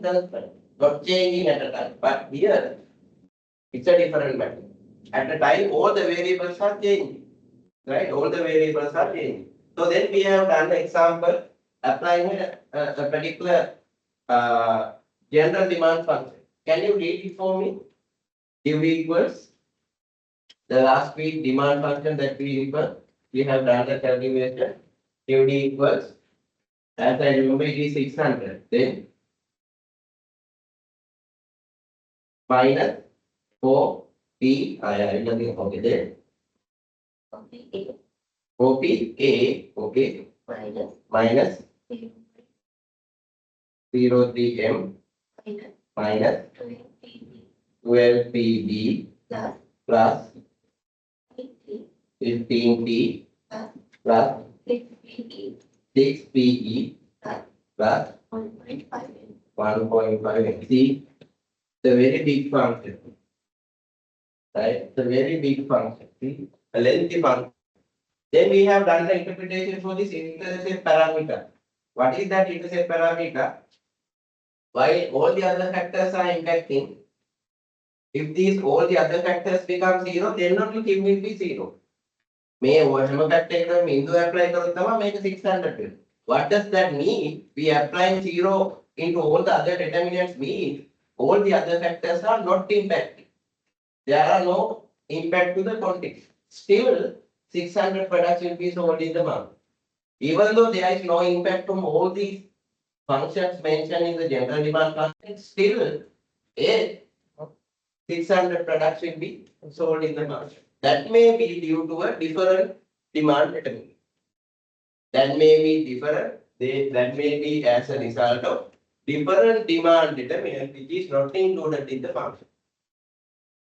constant, not changing at a time. But here, it's a different matter. At a time, all the variables are changing, right? All the variables are changing. So then we have done the example applying a particular general demand function. Can you read it for me? Q equals the last week demand function that we have done the calculation. QD equals, as I remember, it is 600. Then minus 4P, okay, then OPA, okay, minus 03M minus 12PB plus 15T plus 6PE plus 1.5. See, the very big function, right? The very big function. See, a lengthy function. Then we have done the interpretation for this intercept parameter. What is that intercept parameter? While all the other factors are impacting, if these all the other factors become zero, then only Q will be zero. මේ හැම factor එකකම බිඳුව apply කරොත් තමයි මේක 600 වෙන්නේ. What does that mean? We applying 0 into all the other determinants mean all the other factors are not impacting. There are no impact to the context. Still, 600 products will be sold in the month. Even though there is no impact from all these functions mentioned in the general demand function, still a 600 products will be sold in the market. That may be due to a different demand determinant. That may be different. That may be as a result of different demand determinant which is not included in the function.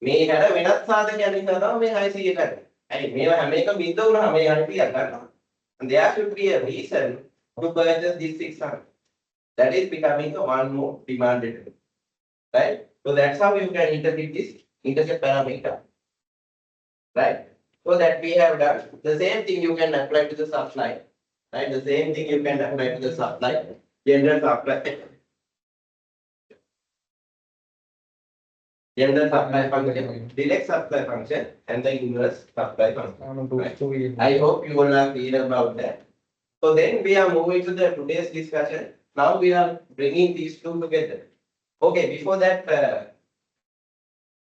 මේ හැර වෙනත් සාධකයක් නිසා තමයි මේ 600 කරන්නේ. ඇයි මේවා හැම එකම බිඳ වුණාම මේ 600 ගන්නවා. And there should be a reason to purchase this 600. That is becoming a one more demand determinant. Right? So that's how you can interpret this intercept parameter. Right? So that we have done. The same thing you can apply to the supply. Right? The same thing you can apply to the supply. General supply. General supply function, direct supply function, and the inverse supply function. Right? I hope you all are clear about that. So then we are moving to the today's discussion. Now we are bringing these two together. Okay, before that,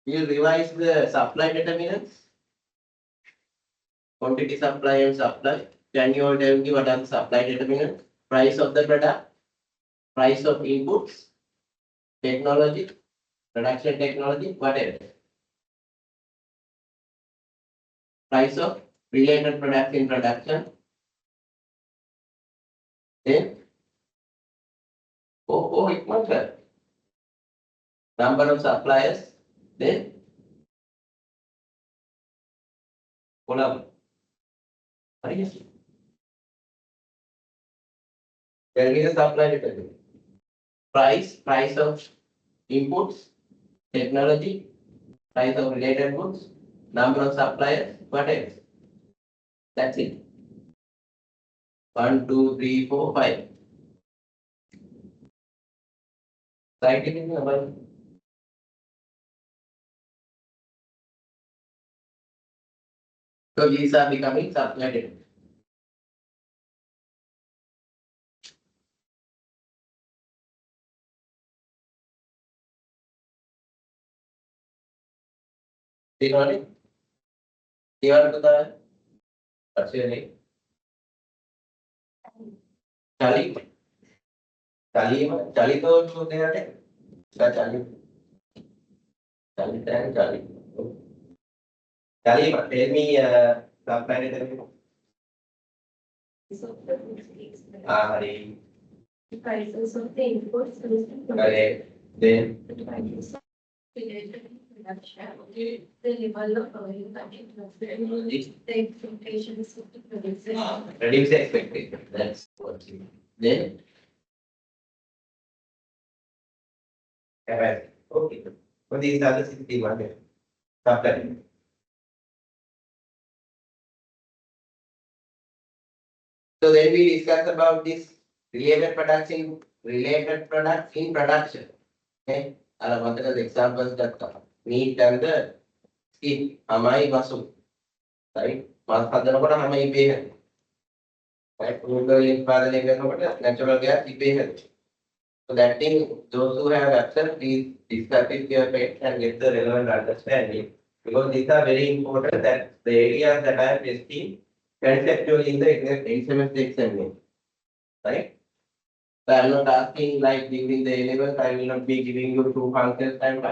we'll revise the supply determinants. Quantity supply and supply. Can you all tell me what are the supply determinants? Price of the product, price of inputs, technology, production technology, what else? Price of related products in production. Then, it's not fair. Number of suppliers. Then, Colombo. Tell me the supply determinant. Price of inputs, technology, price of related goods, number of suppliers, what else? That's it. 1, 2, 3, 4, 5. Write it in the number. So these are becoming supply determinants. What's your name? Charlie. Charlie तो छोटे हैं क्या Charlie? Charlie. Charlie, tell me supply determinant. Hari. The prices of the inputs. Correct. Then. The prices of related production. The level of manufacturing. The expectations of the producer. Reduce the expectation. That's what you mean. Then. Capacity. Okay. So these are the 6 demand supply. So then we discuss about this related products in production. Okay. What are the examples that meat and the skin? Amai masu. Right? Mas hadana hamai behe. Right? Rural father natural gas behe. So that thing, those who have access, please discuss with your pets and get the relevant understanding. Because these are very important that the areas that I am testing conceptually in the semester examination. Right? So I'm not asking like during the A-levels, I will not be giving you two functions and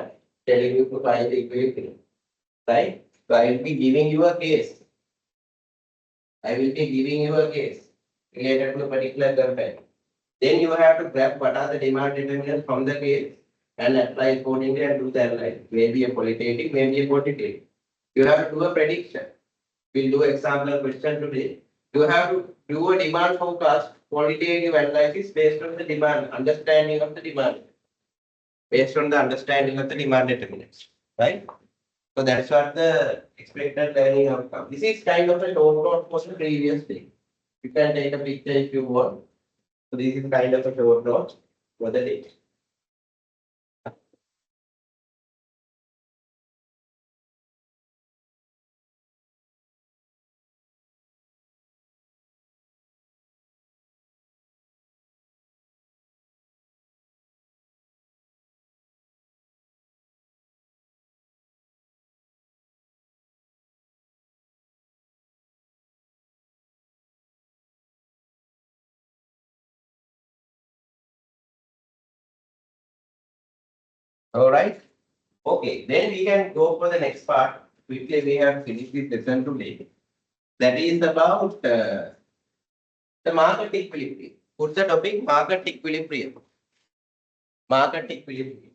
telling you to find the equilibrium. Right? So I will be giving you a case. I will be giving you a case related to a particular content. Then you have to grab what are the demand determinants from the case and apply accordingly and do the analysis. Maybe a qualitative, maybe a quantitative. You have to do a prediction. We'll do example question today. You have to do a demand forecast, qualitative analysis based on the demand, understanding of the demand, based on the understanding of the demand determinants. Right? So that's what the expected learning outcome. This is kind of a short note for the previous day. You can take a picture if you want. So this is kind of a short note for the day. All right. Okay. Then we can go for the next part. Quickly, we have finished this lesson today. That is about the market equilibrium. Put the topic market equilibrium. Market equilibrium.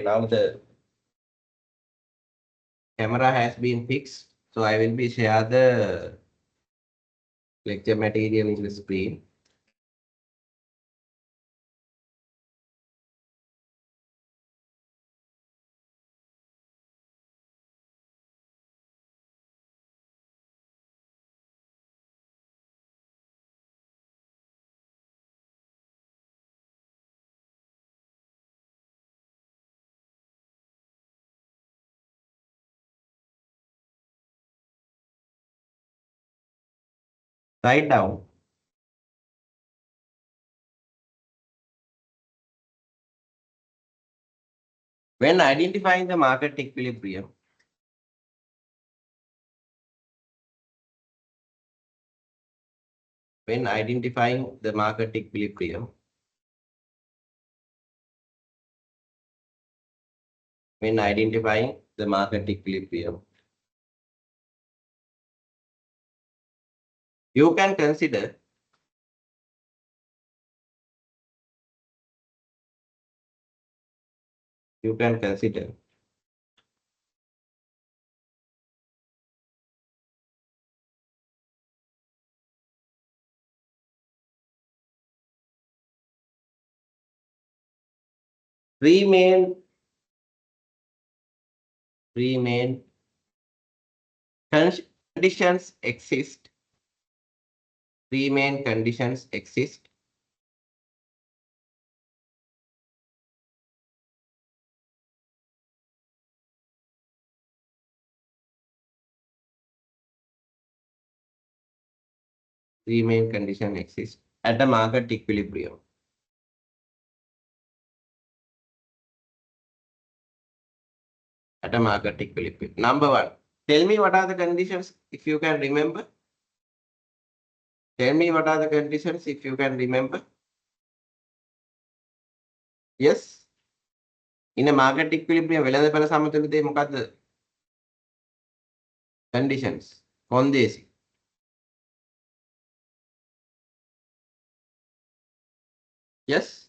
Now the camera has been fixed, so I will be share the lecture material in the screen. Write down. When identifying the market equilibrium, when identifying the market equilibrium, when identifying the market equilibrium, you can consider three main conditions exist. Three main conditions exist. Three main conditions exist at the market equilibrium. At a market equilibrium. Number one, tell me what are the conditions if you can remember. Tell me what are the conditions if you can remember. Yes. In a market equilibrium, වෙළඳපළ සමතුලිතයේ මොකද්ද? Conditions. කොන්දේසි. Yes.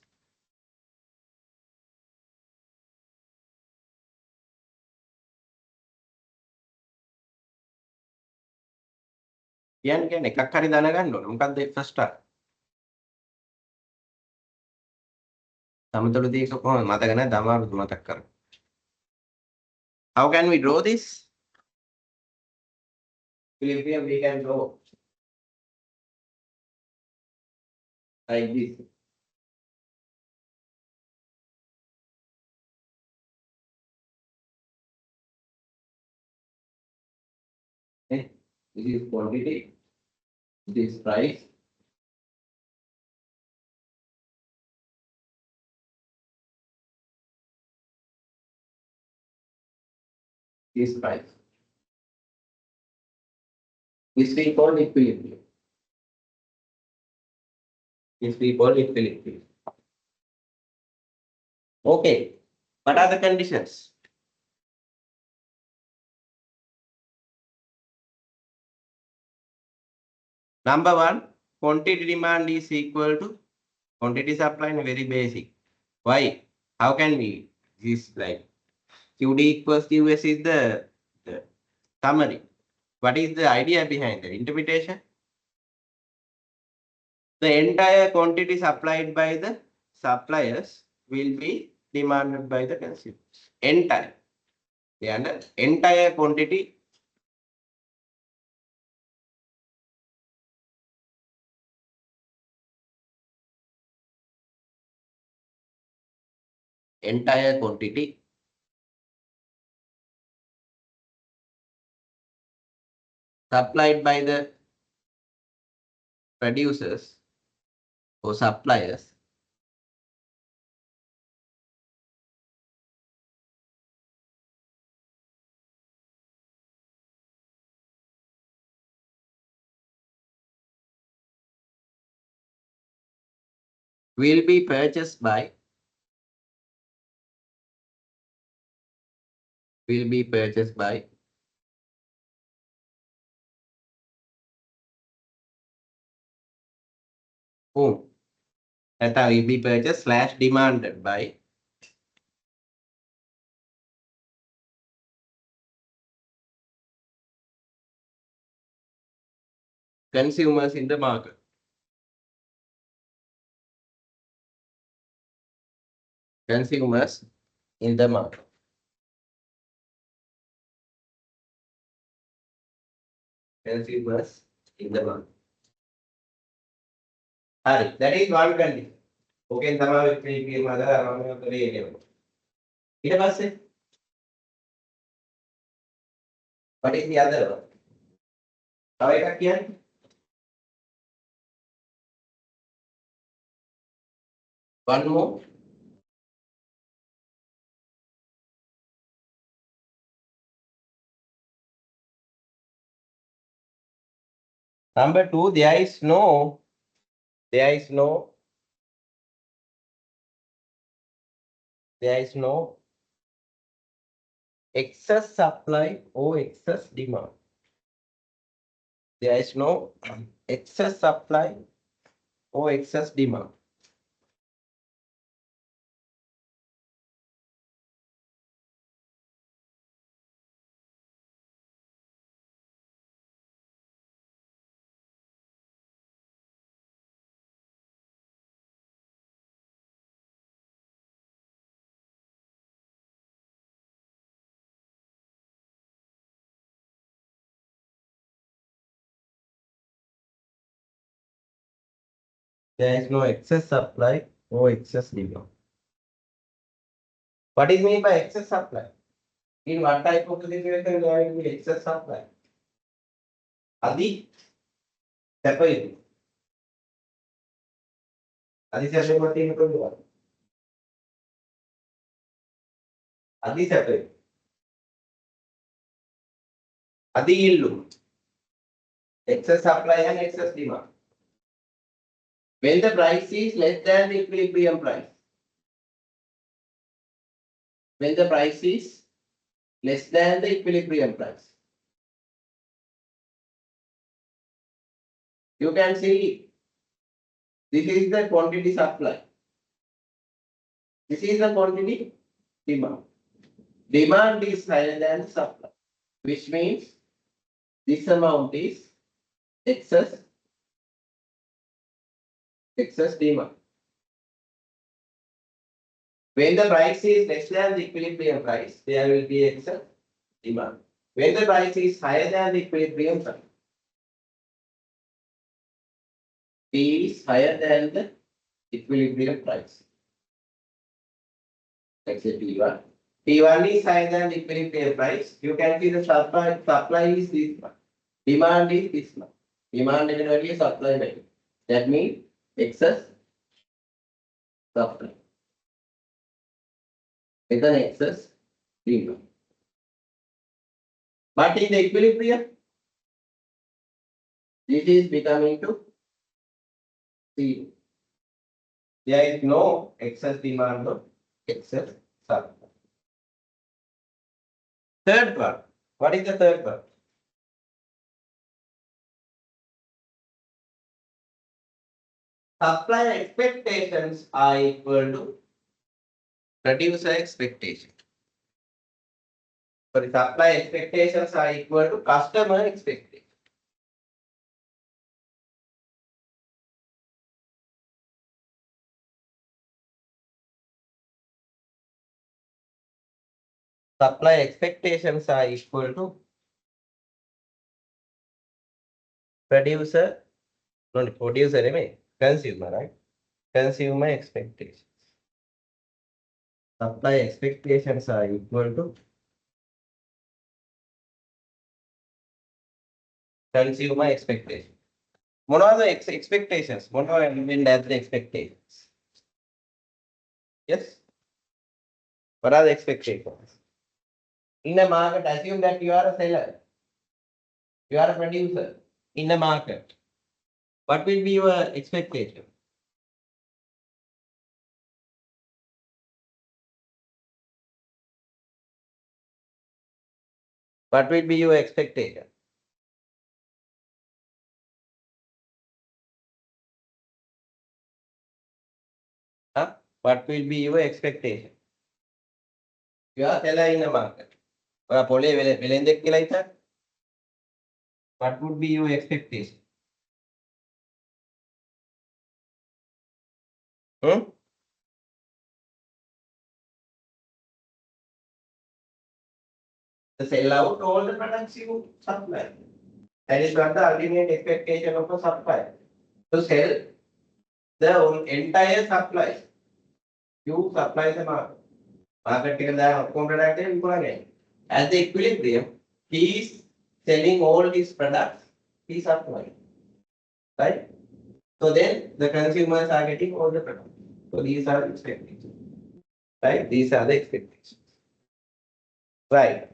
කියන්නේ එකක් හරි දැනගන්න ඕනේ. මොකද්ද first one? සමතුලිත දීක කොහොමද මතක නැද්ද අමාරුද මතක් කර. How can we draw this? Equilibrium we can draw like this. Okay. This is quantity. This is price. This price. This we call equilibrium. This we call equilibrium. Okay. What are the conditions? Number one, quantity demand is equal to quantity supply and very basic. Why? How can we? This like QD equals QS is the summary. What is the idea behind the interpretation? The entire quantity supplied by the suppliers will be demanded by the consumers. Entire. The entire quantity supplied by the producers or suppliers will be purchased by whom? That will be purchased / demanded by consumers in the market. Consumers in the market. Consumers in the market. Hurry. That is one condition. Okay, තමයි equilibrium අද අරගෙන උතරේ එනවා. ඊට පස්සේ what is the other one? තව එකක් කියන්නේ. One more. Number two, there is no excess supply or excess demand. There is no excess supply or excess demand. There is no excess supply or excess demand. What is meant by excess supply? In what type of situation there will be excess supply? Adi separate. Adi separate in what? Adi separate. Adi illu. Excess supply and excess demand. When the price is less than the equilibrium price. When the price is less than the equilibrium price. You can see this is the quantity supply. This is the quantity demand. Demand is higher than supply, which means this amount is excess demand. When the price is less than the equilibrium price, there will be excess demand. When the price is higher than the equilibrium price, P is higher than the equilibrium price. Let's say P1. P1 is higher than the equilibrium price. You can see the supply is this one. Demand is this one. Demand value, supply value. That means excess supply. With an excess demand. But in the equilibrium, this is becoming to zero. There is no excess demand or excess supply. Third one. What is the third one? Supply expectations are equal to producer expectation. So the supply expectations are equal to customer expectation. Supply expectations are equal to producer, not producer, consumer, right? Consumer expectations. Supply expectations are equal to consumer expectation. What are the expectations? What are the expectations? Yes. What are the expectations? In a market, assume that you are a seller. You are a producer in a market. What will be your expectation? What will be your expectation? Huh? What will be your expectation? You are seller in a market. What would be your expectation? Hmm? To sell out all the products you supply. That is what the ultimate expectation of a supplier. To sell the entire supply. You supply the market. Market product at the equilibrium, he is selling all his products, he supplying. Right? So then the consumers are getting all the products. So these are expectations. Right? These are the expectations. Right.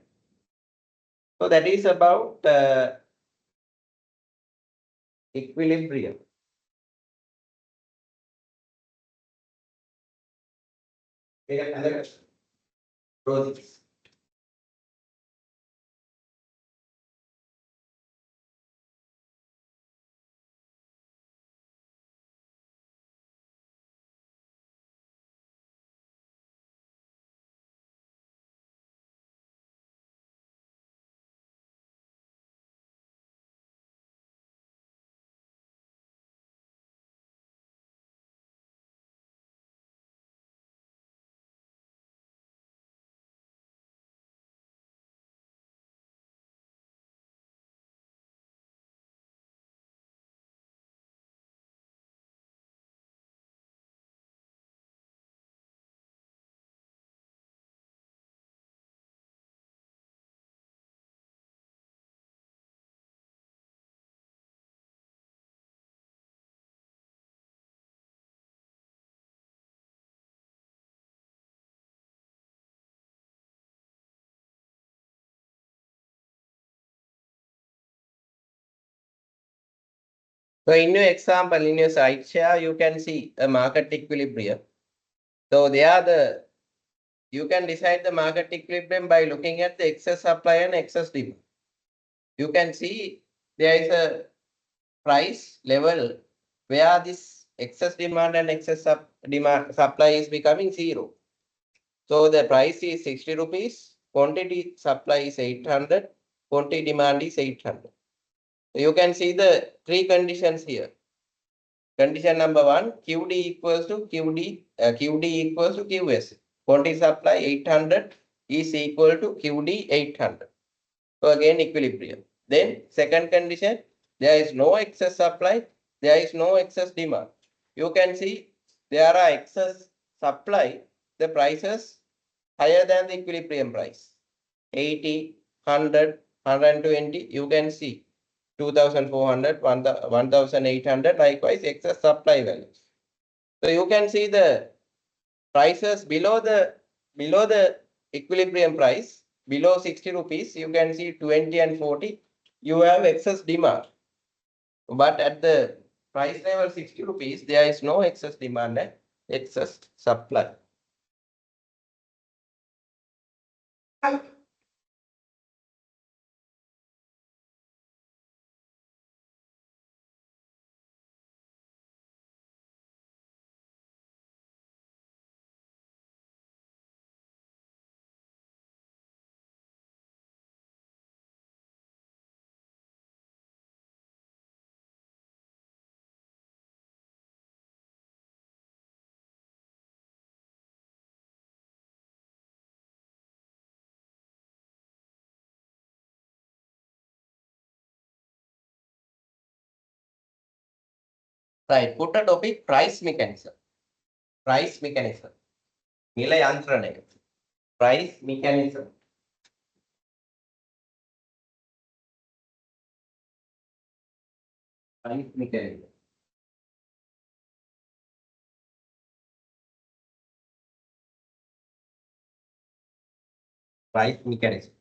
So that is about equilibrium. Take another question. Process. So in your example, in your side share, you can see a market equilibrium. So you can decide the market equilibrium by looking at the excess supply and excess demand. You can see there is a price level where this excess demand and excess supply is becoming zero. So the price is 60 rupees, quantity supply is 800, quantity demand is 800. So you can see the three conditions here. Condition number one, QD equals to QD equals to QS. quantity supply 800 is equal to QD 800. So again equilibrium. Then second condition, there is no excess supply, there is no excess demand. You can see there are excess supply, the prices higher than the equilibrium price. 80, 100, 120, you can see 2400, 1800, likewise excess supply values. So you can see the prices below the equilibrium price, below 60 rupees, you can see 20 and 40, you have excess demand. But at the price level 60 rupees, there is no excess demand and excess supply. Right, put a topic price mechanism. Price mechanism. Nila yantrana. Price mechanism. Price mechanism. Price mechanism.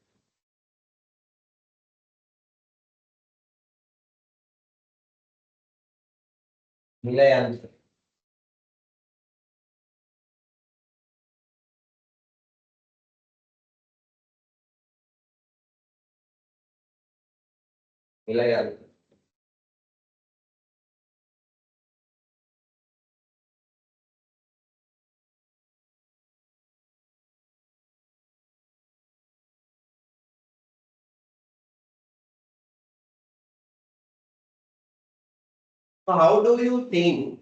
Nila yantrana. Nila yantrana. So how do you think?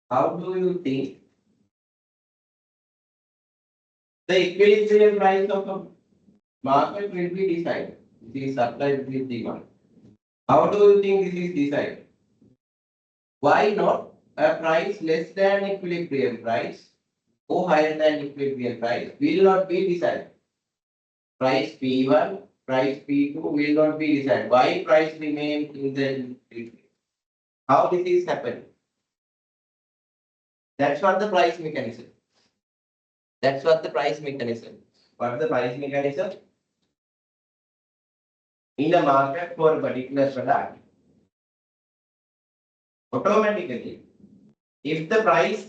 How do you think the equilibrium price of a market will be decided? This is supply with demand. How do you think this is decided? Why not a price less than equilibrium price or higher than equilibrium price will not be decided? Price P1, price P2 will not be decided. Why price remain in the equilibrium? How this is happening? That's what the price mechanism. That's what the price mechanism. What the price mechanism? In the market for a particular product, automatically, if the price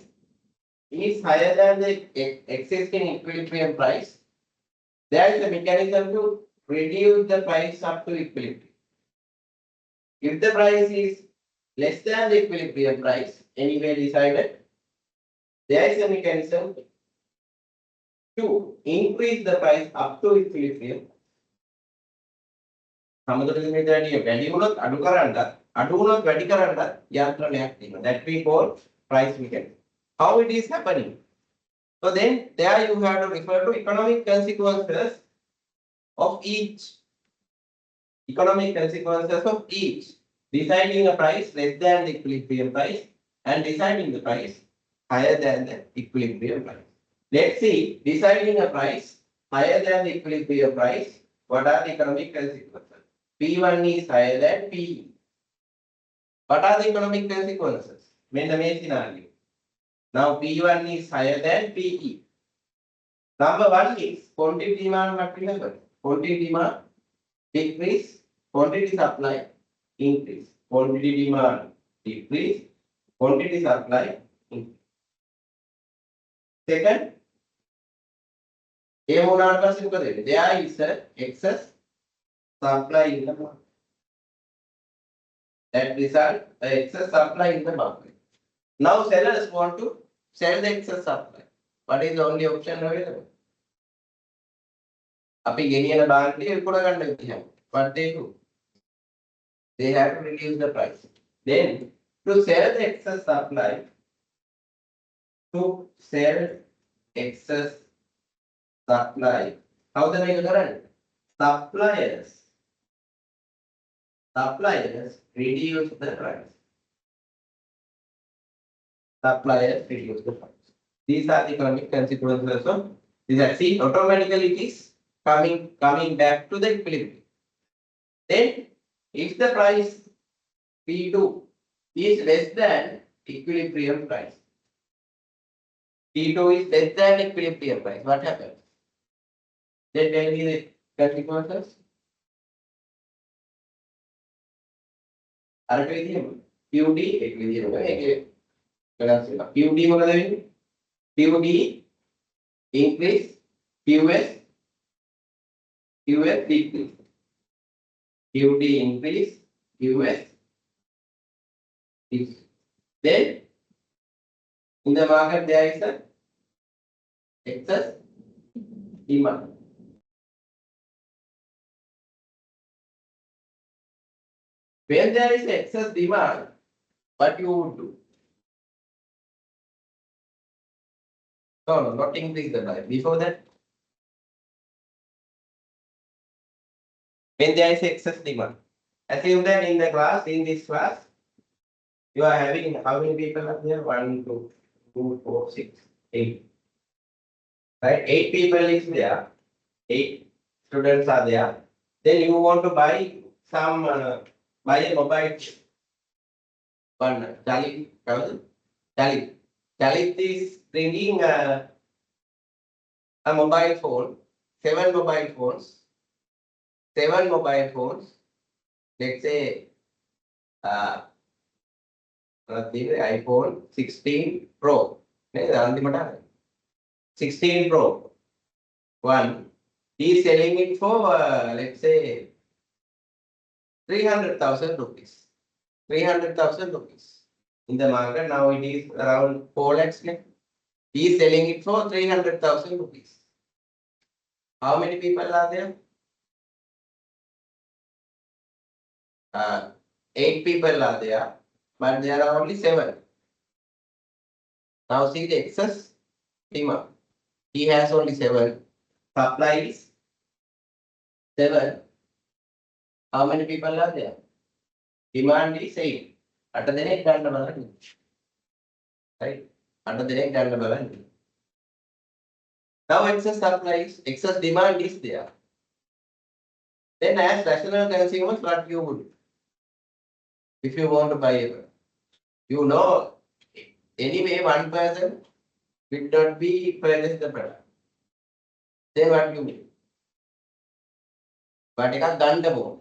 is higher than the existing equilibrium price, there is a mechanism to reduce the price up to equilibrium. If the price is less than the equilibrium price, anyway decided, there is a mechanism to increase the price up to equilibrium. That we call price mechanism. How it is happening? So then there you have to refer to economic consequences of each. Economic consequences of each. Deciding a price less than the equilibrium price and deciding the price higher than the equilibrium price. Let's see, deciding a price higher than the equilibrium price, what are the economic consequences? P1 is higher than PE. What are the economic consequences? When the main scenario. Now P1 is higher than PE. Number one is quantity demand what will happen? Quantity demand decrease, quantity supply increase. Quantity demand decrease, quantity supply increase. Second, there is an excess supply in the market. That result, excess supply in the market. Now sellers want to sell the excess supply. What is the only option available? What they do? They have to reduce the price. Then to sell the excess supply, to sell excess supply. How the make current? Suppliers reduce the price. Suppliers reduce the price. These are the economic consequences of this. See, automatically it is coming back to the equilibrium. Then, if the price P2 is less than equilibrium price, P2 is less than equilibrium price, what happens? Then tell me the consequences. අරට විදිහම QD එක විදිහම මේකේ වෙනස් වෙනවා. QD මොකද වෙන්නේ? QD increase, QS decrease. QD increase, QS decrease. Then in the market there is a excess demand. When there is excess demand, what you would do? No, not increase the price. Before that, when there is excess demand, assume that in the class, in this class, you are having how many people are there? 1, 2, 2, 4, 6, 8. Right? 8 people is there. 8 students are there. Then you want to buy some, buy a mobile. One, Dalit is bringing a mobile phone, 7 mobile phones. 7 mobile phones. Let's say iPhone 16 Pro. 16 Pro. One. He is selling it for let's say 300,000 rupees. 300,000 rupees. In the market now it is around 4 lakhs. He is selling it for 300,000 rupees. How many people are there? 8 people are there, but there are only 7. Now see the excess demand. He has only 7. Supply is 7. How many people are there? Demand is 8. At the next right? At the next now excess supply is, excess demand is there. Then as rational consumers, what you would do? If you want to buy a, you know, anyway one person will not be purchase the product. Then what you do? But it has done the more.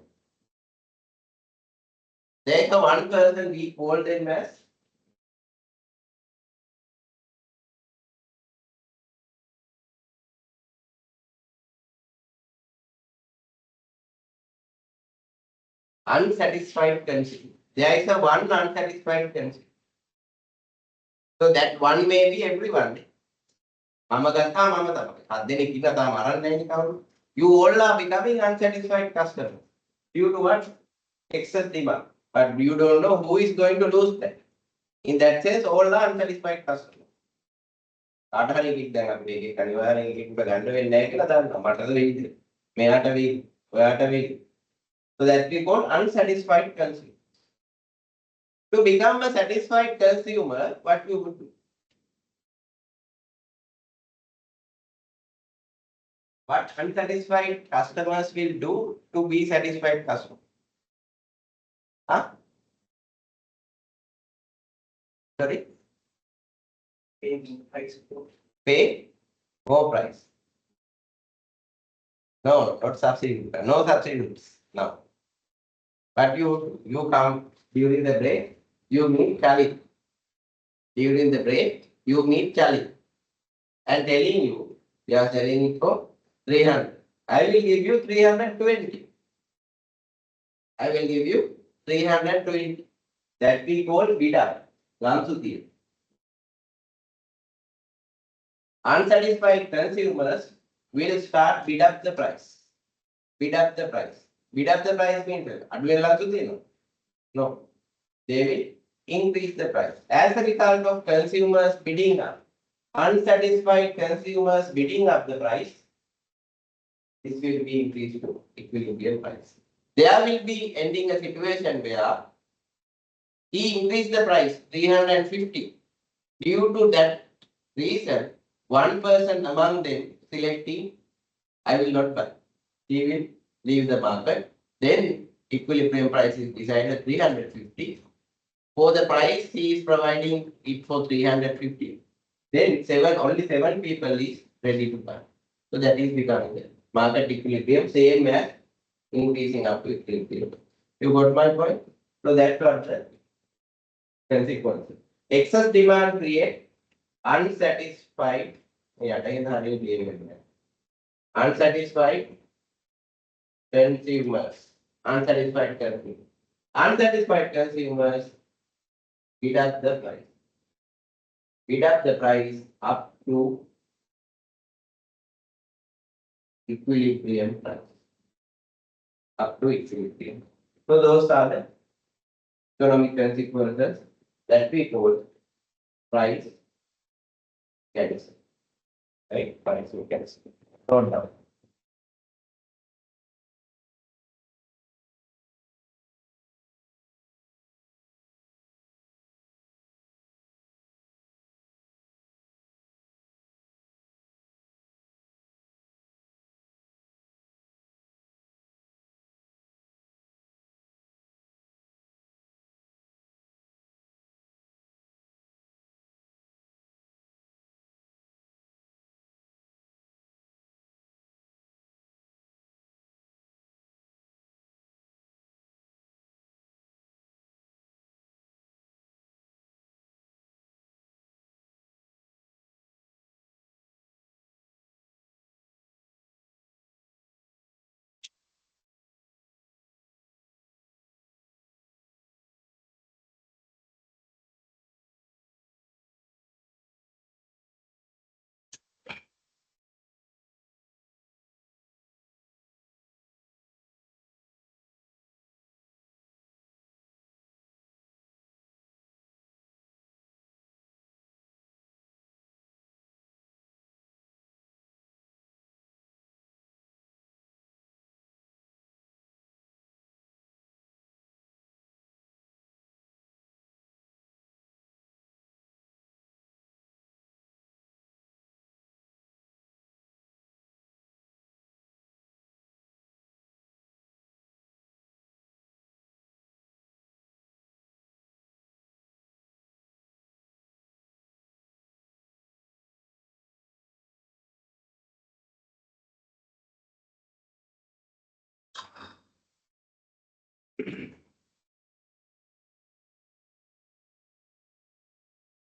Take a one person, we call them as unsatisfied consumer. There is a one unsatisfied consumer. So that one may be everyone. You all are becoming unsatisfied customers due to what? Excess demand. But you don't know who is going to lose that. In that sense, all are unsatisfied customers. So that we call unsatisfied consumer. To become a satisfied consumer, what you would do? What unsatisfied customers will do to be satisfied customers? Huh? Sorry? Pay more price. No, not subsidy. No subsidies. No. But you come during the break, you meet Charlie. During the break, you meet Charlie. And telling you, they are selling it for 300. I will give you 320. I will give you 320. That we call bidder. Lansuti. Unsatisfied consumers will start bid up the price. Bid up the price. Bid up the price means no. They will increase the price. As a result of consumers bidding up, unsatisfied consumers bidding up the price, this will be increased to equilibrium price. There will be ending a situation where he increased the price 350. Due to that reason, one person among them selecting, I will not buy. He will leave the market. Then equilibrium price is decided 350. For the price he is providing it for 350. Then only seven people is ready to buy. So that is becoming the market equilibrium, same as increasing up to equilibrium. You got my point? So that's what the consequence. Excess demand create unsatisfied. Yeah, unsatisfied consumers. Unsatisfied consumers. Unsatisfied consumers bid up the price. Bid up the price up to equilibrium price. Up to equilibrium. So those are the economic consequences that we call price mechanism. Right? Price mechanism. Note down.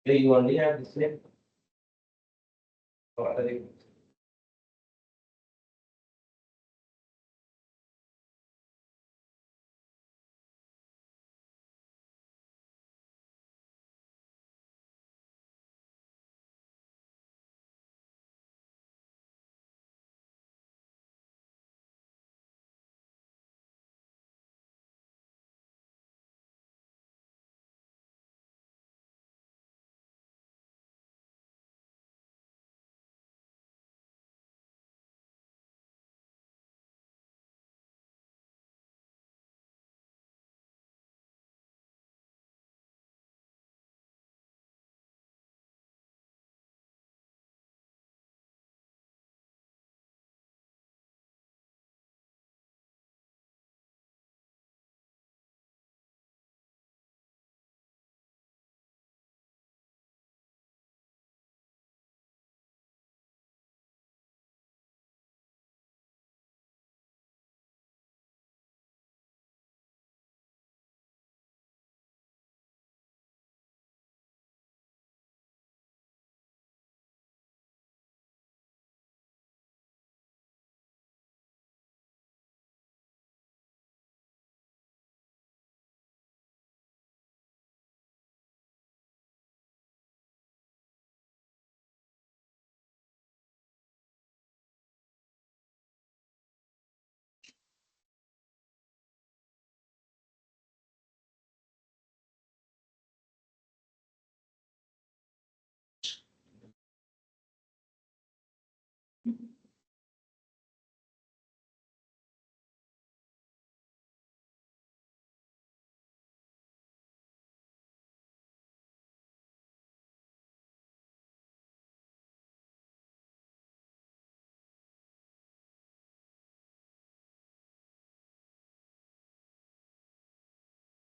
So you only have this way.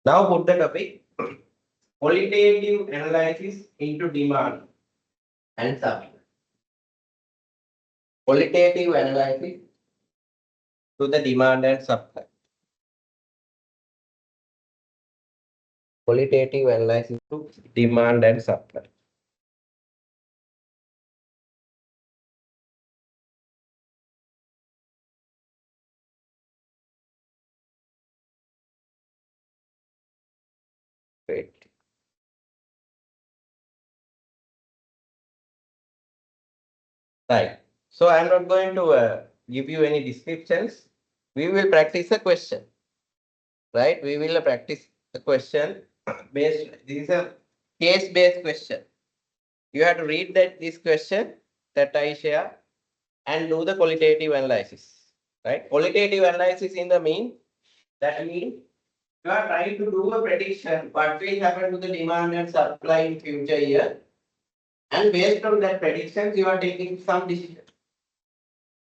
Now put the topic qualitative analysis into demand and supply. Qualitative analysis to the demand and supply. Qualitative analysis to demand and supply. Great. Right. So I'm not going to give you any descriptions. We will practice a question. Right? We will practice a question based. This is a case-based question. You have to read this question that I share and do the qualitative analysis. Right? Qualitative analysis in the that means you are trying to do a prediction what will happen to the demand and supply in future year, and based on that predictions you are taking some decision.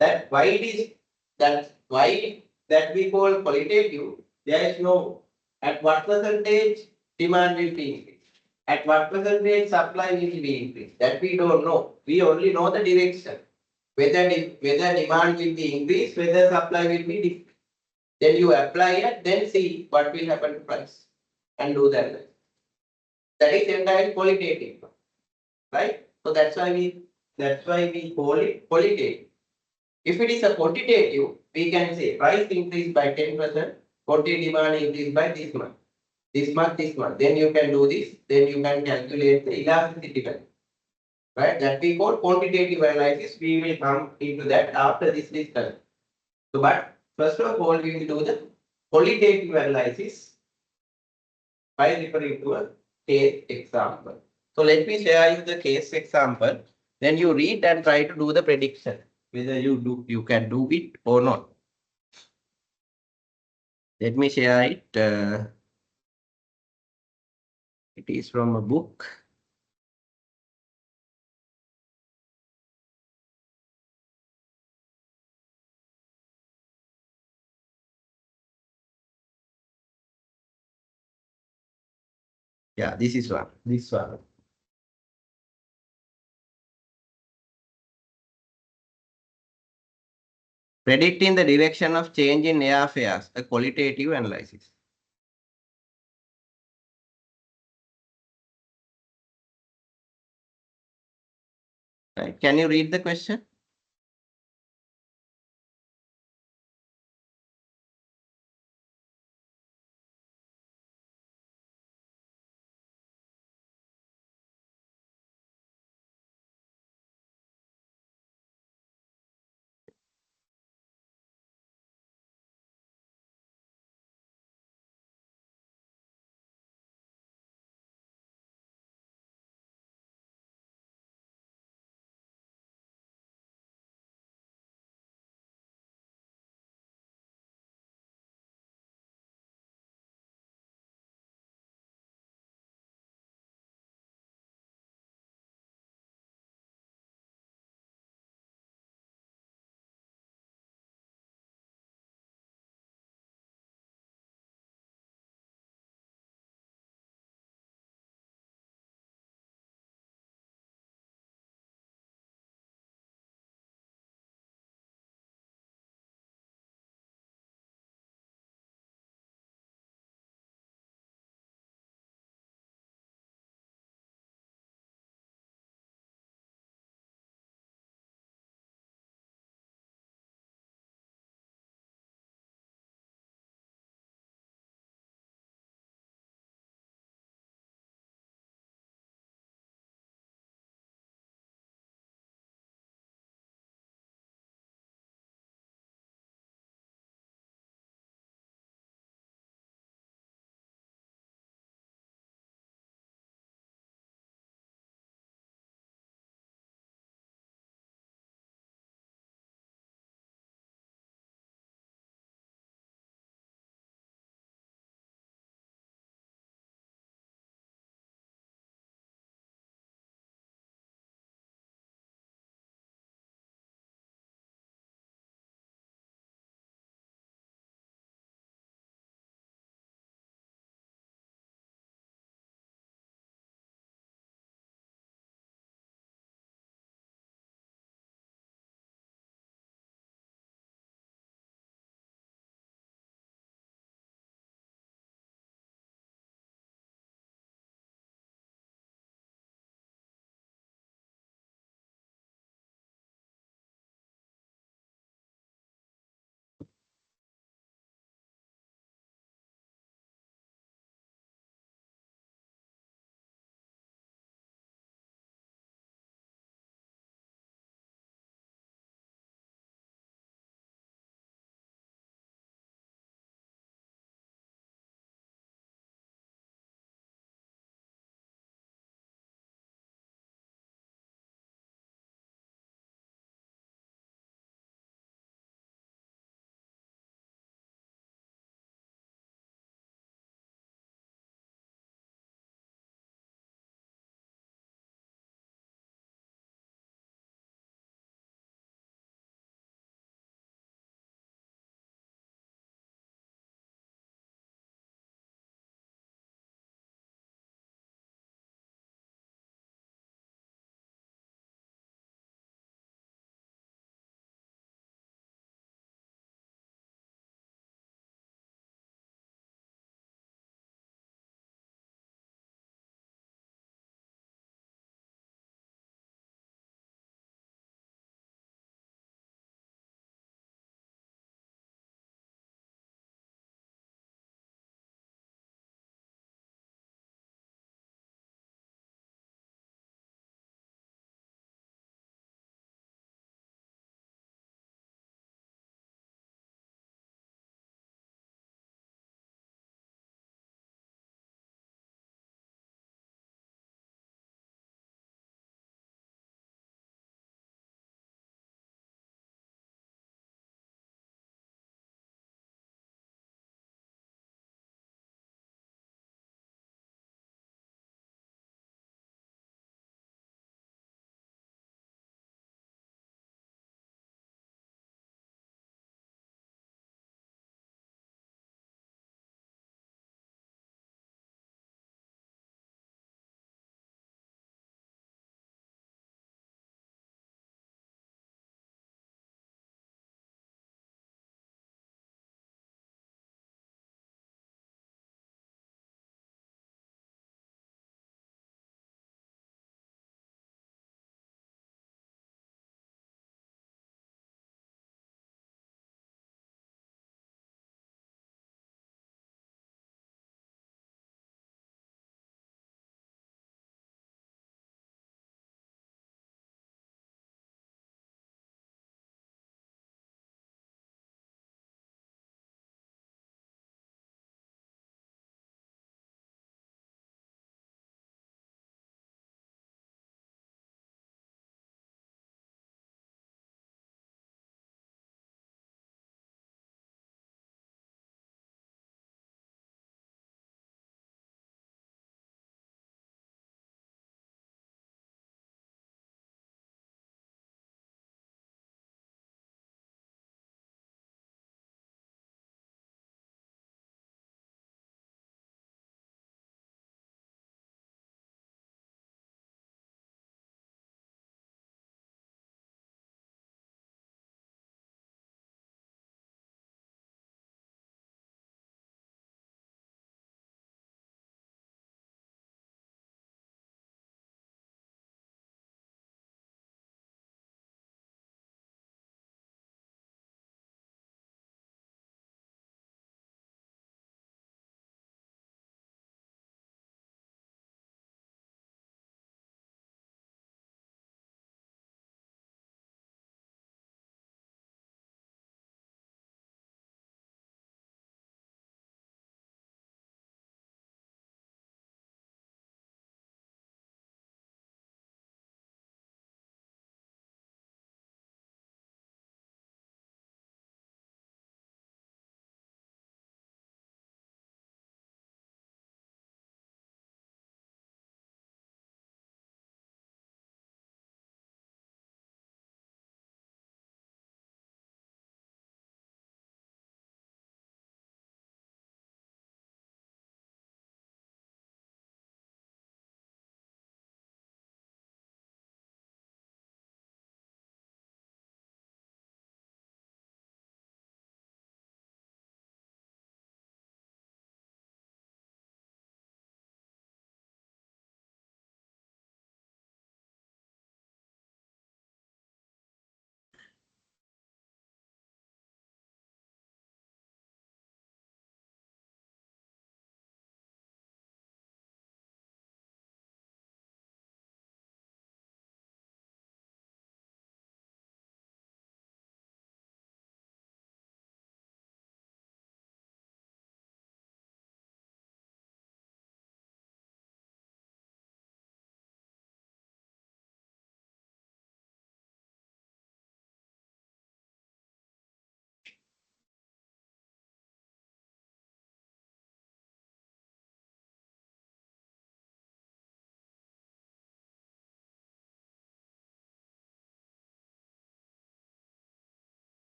That why it is why that we call qualitative. There is no at what percentage demand will be increased, at what percentage supply will be increased. That we don't know. We only know the direction. Whether demand will be increased, whether supply will be decreased. Then you apply it, then see what will happen to price and do that. That is entirely qualitative, right? So that's why we call it qualitative. If it is a quantitative, we can say price increased by 10%, quantity demand increased by this much, this much, this much. Then you can do this, then you can calculate the elasticity value. Right? That we call quantitative analysis. We will come into that after this discussion. So, but first of all, we will do the qualitative analysis by referring to a case example. So let me share you the case example. Then you read and try to do the prediction whether you can do it or not. Let me share it. It is from a book. Yeah, this is one. This one. Predicting the direction of change in airfares, a qualitative analysis. Right. Can you read the question?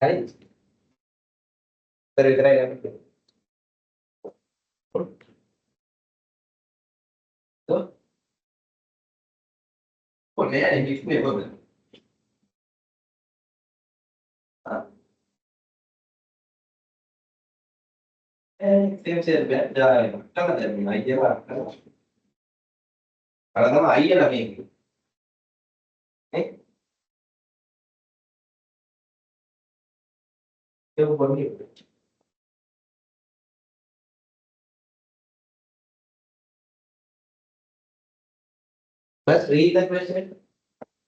Right? So, boleh ada di sini boleh. Saya beda. Kan ada aja lah. Kalau sama aja lah nih. Itu boleh. First read the question.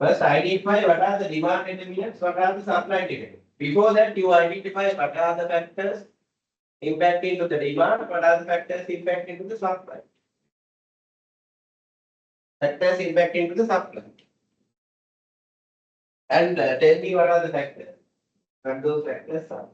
First identify what are the demand determinants, what are the supply determinants. Before that, you identify what are the factors impacting to the demand, what are the factors impacting to the supply. Factors impacting to the supply. And tell me what are the factors. What those factors are.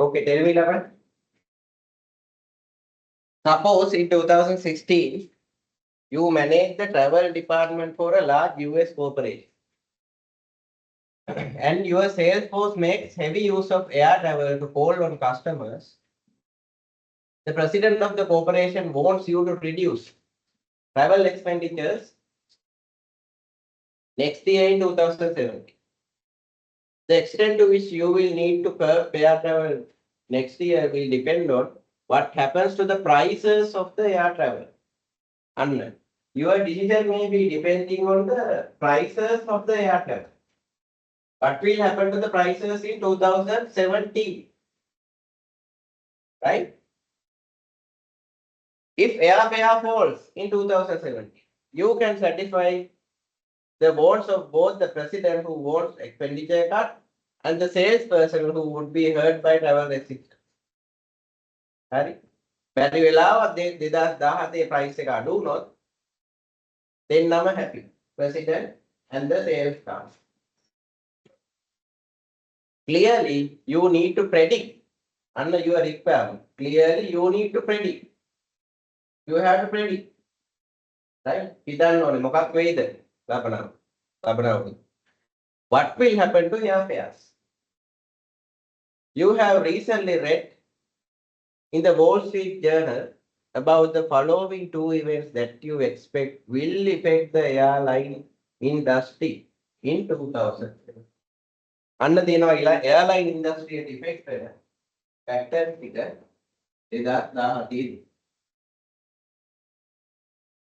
Okay, tell me, Laman. Suppose in 2016, you manage the travel department for a large US corporation. And your sales force makes heavy use of air travel to call on customers. The president of the corporation wants you to reduce travel expenditures next year in 2017. The extent to which you will need to curb air travel next year will depend on what happens to the prices of the air travel. And your decision may be depending on the prices of the air travel. What will happen to the prices in 2017? Right? If airfare falls in 2017, you can satisfy the wants of both the president who wants expenditure cut and the salesperson who would be hurt by travel restrictions. හරි. බැරි වෙලාවත් 2017 price එක අඩු වුණොත් දෙන්නම happy. President and the sales staff. Clearly, you need to predict under your requirement. Clearly, you need to predict. You have to predict. Right? හිතන්න ඕනේ මොකක් වෙයිද? ලබනවා. What will happen to airfares? You have recently read in the Wall Street Journal about the following two events that you expect will affect the airline industry in 2000. අන්න තියෙනවා airline industry effect factor ටික 2017.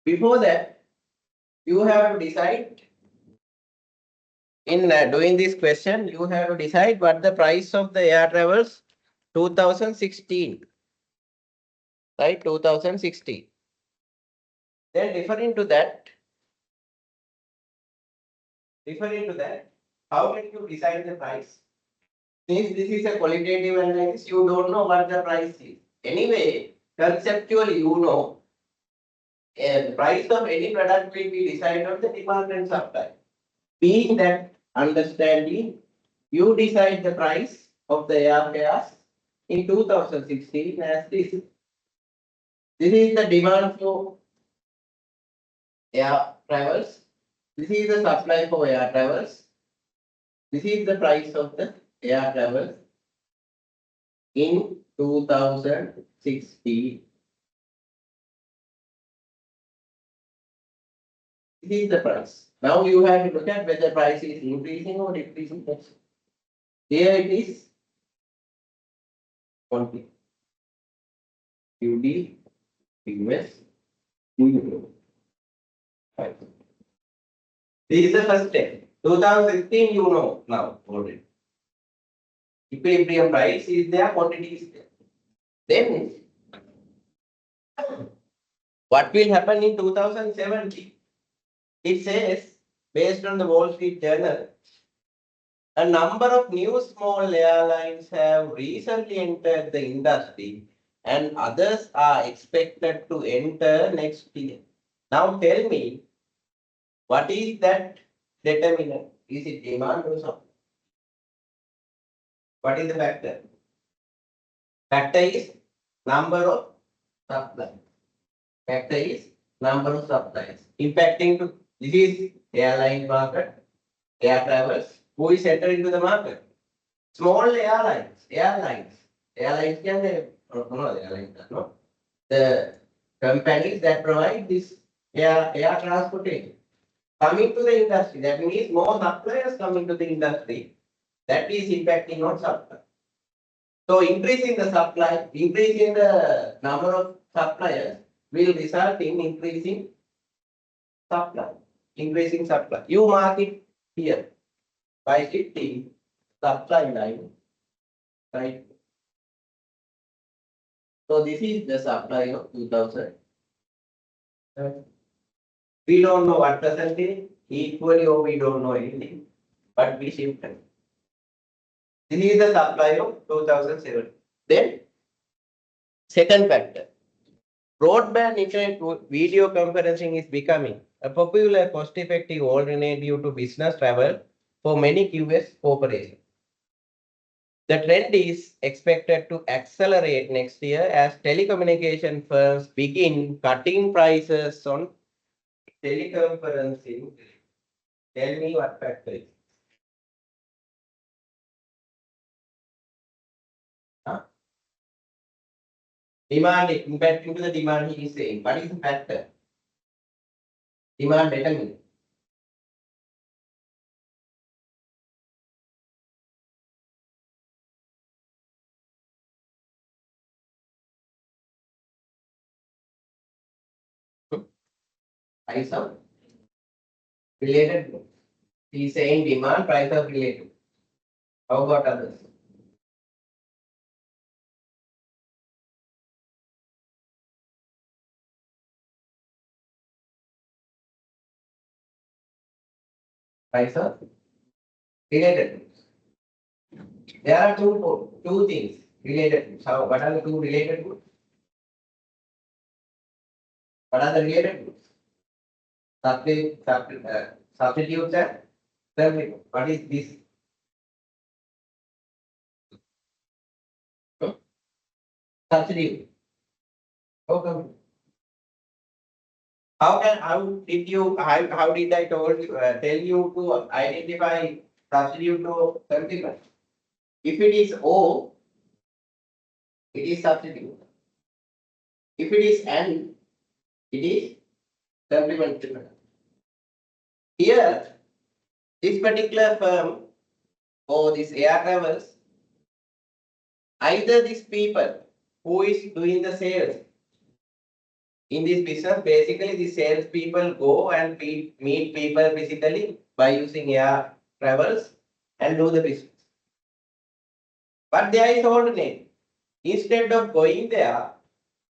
Before that, you have to decide in doing this question, you have to decide what the price of the air travels 2016. Right, 2016. Then referring to that, how can you decide the price? Since this is a qualitative analysis, you don't know what the price is. Anyway, conceptually, you know, the price of any product will be decided on the demand and supply. Being that understanding, you decide the price of the airfares in 2016 as this. This is the demand for air travels. This is the supply for air travels. This is the price of the air travels in 2016. This is the price. Now you have to look at whether price is increasing or decreasing. Here it is quantity. QD, US, Euro. Right. This is the first step. 2016, you know now already. Equilibrium price is there, quantity is there. Then, what will happen in 2017? It says, based on the Wall Street Journal, a number of new small airlines have recently entered the industry and others are expected to enter next year. Now tell me, what is that determinant? Is it demand or supply? What is the factor? Factor is number of supply. Factor is number of supplies. Impacting to, this is airline market, air travels. Who is entering into the market? Small airlines. Airlines can they? No, airlines no. The companies that provide this air transportation coming to the industry. That means more suppliers coming to the industry. That is impacting on supply. So increasing the supply, increasing the number of suppliers will result in increasing supply. Increasing supply. You mark it here by shifting supply line, right? So this is the supply of 2000. We don't know what percentage, equally or we don't know anything, but we shifted. This is the supply of 2007. Then, second factor, broadband internet video conferencing is becoming a popular cost-effective alternative to business travel for many QS corporations. The trend is expected to accelerate next year as telecommunication firms begin cutting prices on teleconferencing. Tell me what factor is. Huh? Demand, impacting to the demand, he is saying. What is the factor? Demand determinant. Price of related goods. He is saying demand, price of related. How about others? Price of related goods. There are two things related goods. How, what are the two related goods? What are the related goods? Substitutes and substitute. What is this? Substitute. Okay. How did I tell you to identify substitute to complement? If it is O, it is substitute. If it is N, it is complementary. Here, this particular firm or this air travels, either these people who is doing the sales in this business, basically the sales people go and meet people physically by using air travels and do the business. But there is alternate. Instead of going there,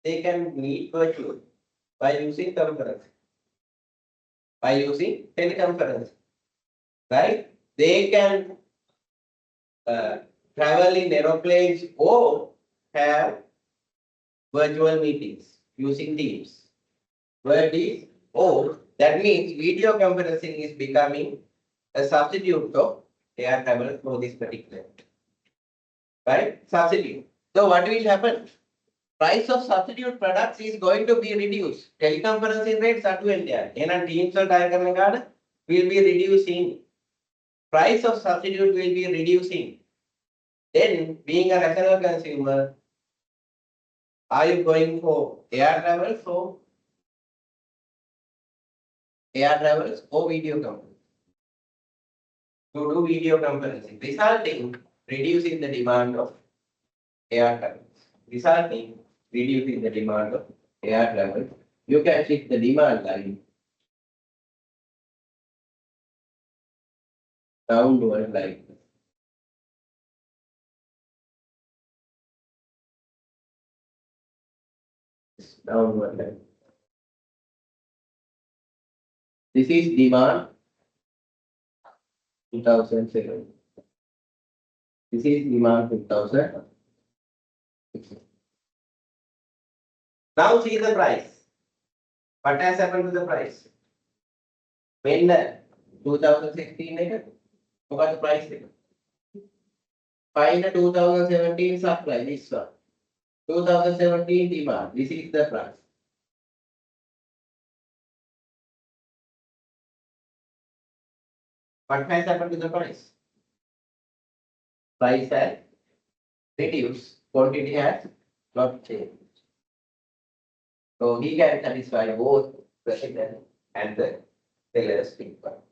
they can meet virtually by using conference, by using teleconference, right? They can travel in aeroplanes or have virtual meetings using Teams. Word is or that means video conferencing is becoming a substitute of air travel for this particular, right? Substitute. So what will happen? Price of substitute products is going to be reduced. Teleconferencing rates are to India. And Teams or will be reducing. Price of substitute will be reducing. Then, being a rational consumer, are you going for air travels or video conferencing? To do video conferencing, resulting reducing the demand of air travels. Resulting reducing the demand of air travel. You can shift the demand line downward like this. Downward line. This is demand 2007. This is demand 2000. Now see the price. What has happened to the price? When 2016 what the price? Find the 2017 supply, this one. 2017 demand, this is the price. What has happened to the price? Price has reduced, quantity has not changed. So he can satisfy both president and the seller's people.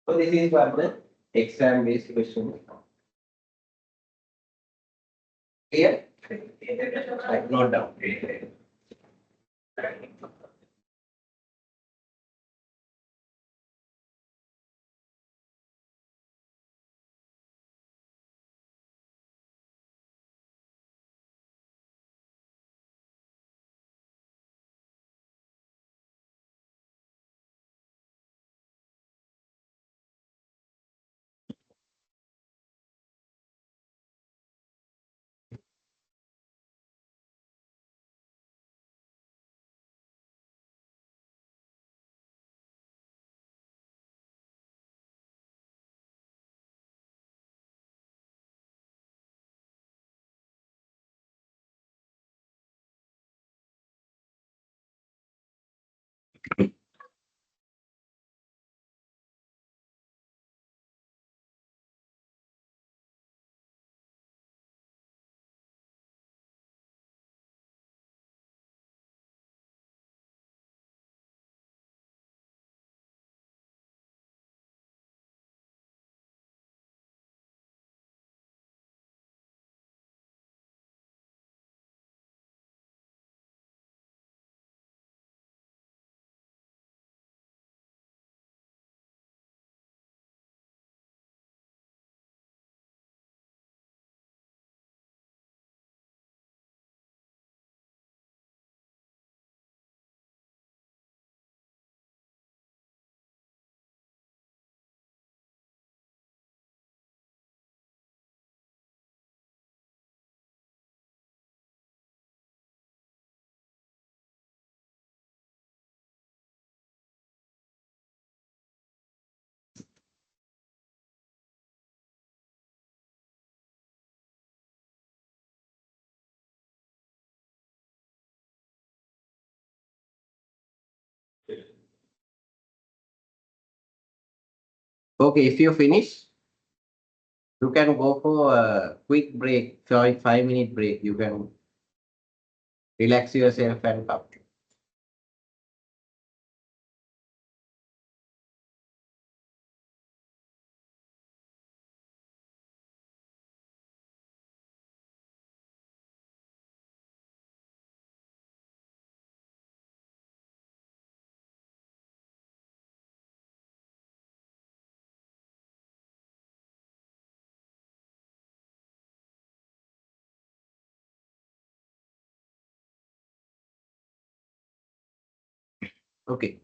So this is what the exam based question. Clear? I note down. Okay, if you finish, you can go for a quick break, 5 minute break. You can relax yourself and come. Okay,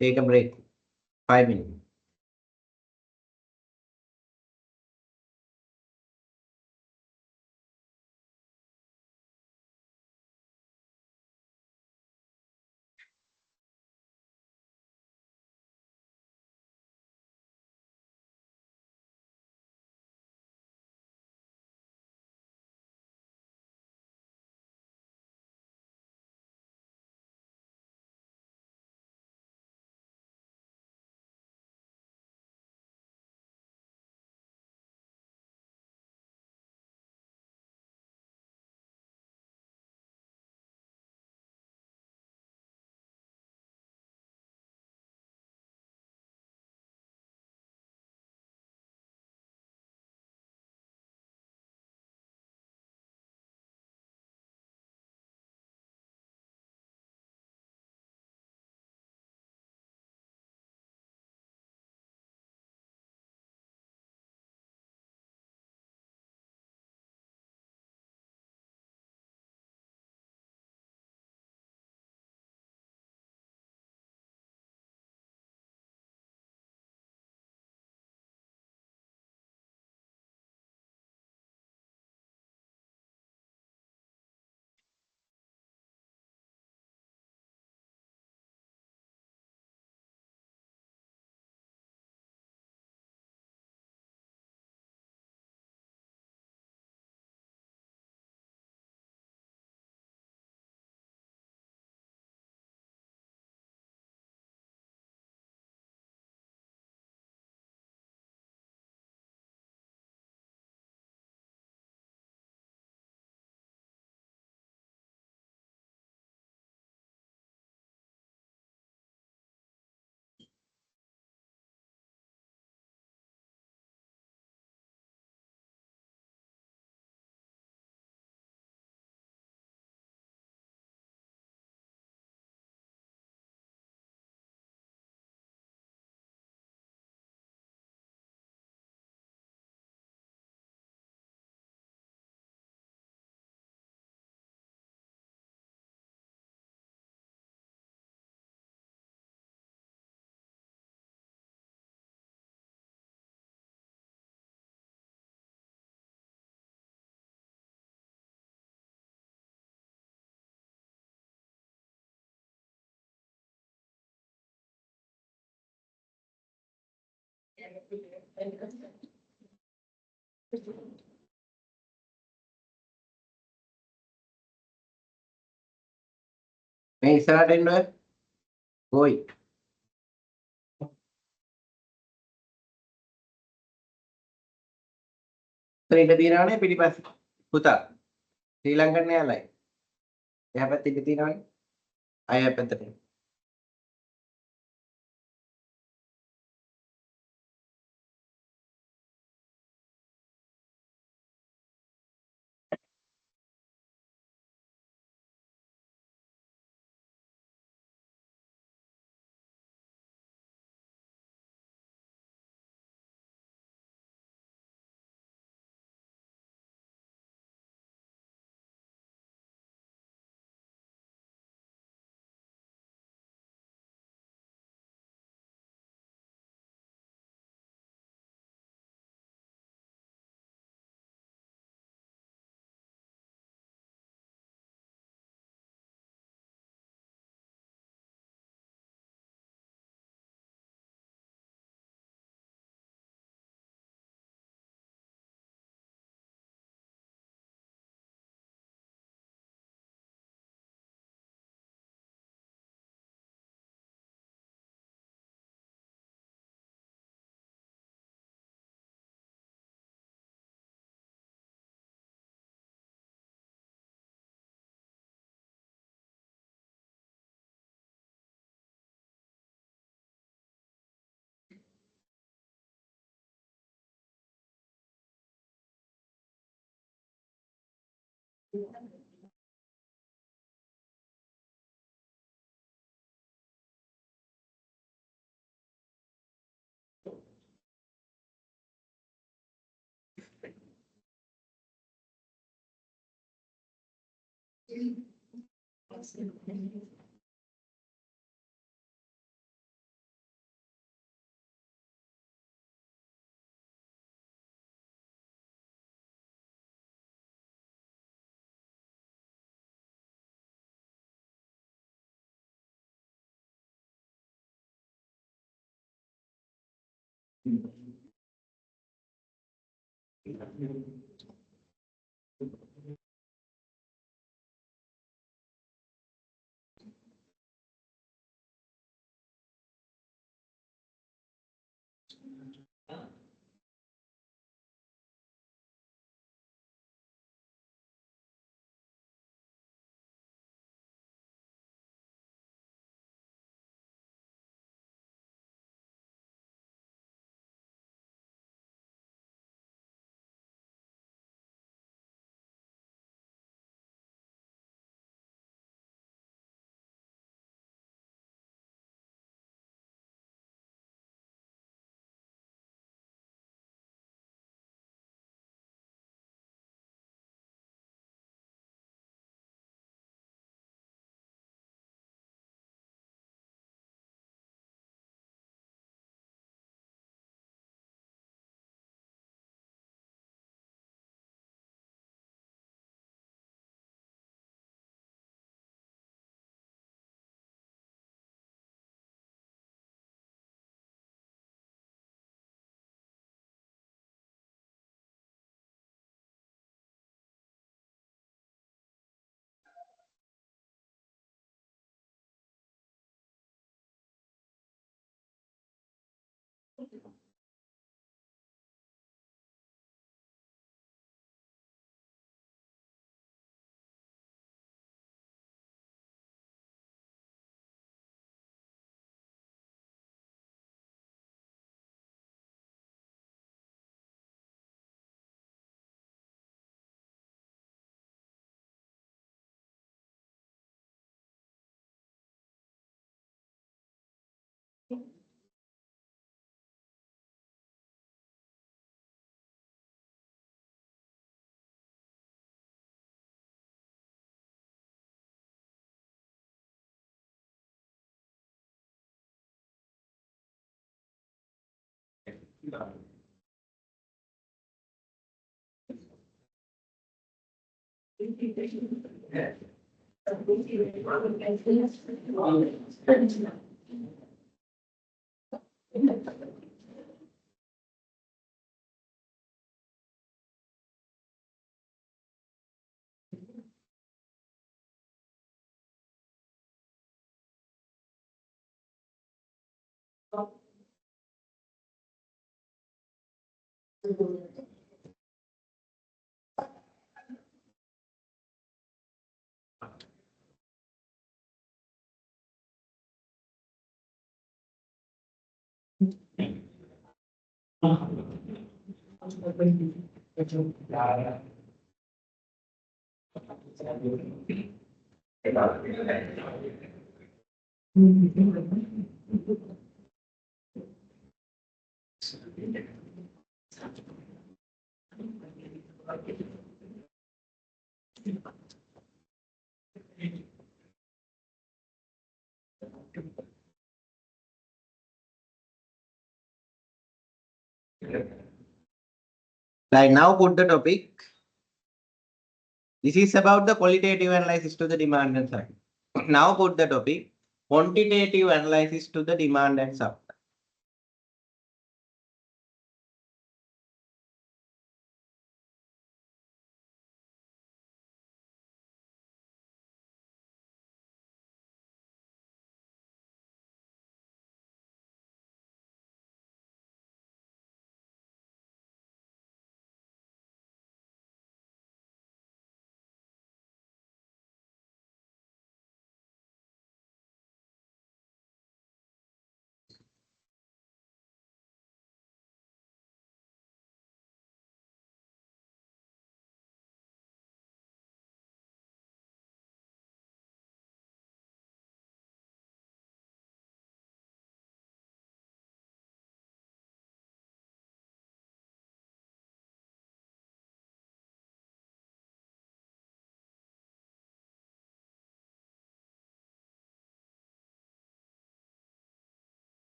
take a break, 5 minutes. මේ ඉස්සරහට එන්න ඔය. කොයි. ඉතින් ඉඳ තියනවනේ පිටිපස්සේ. පුතා. ශ්‍රී Lankan airline. එහා පැත්තේ ඉඳ තියනවනේ. අය පැත්තට. Right now, put the topic. This is about the qualitative analysis to the demand and supply. Now put the topic quantitative analysis to the demand and supply.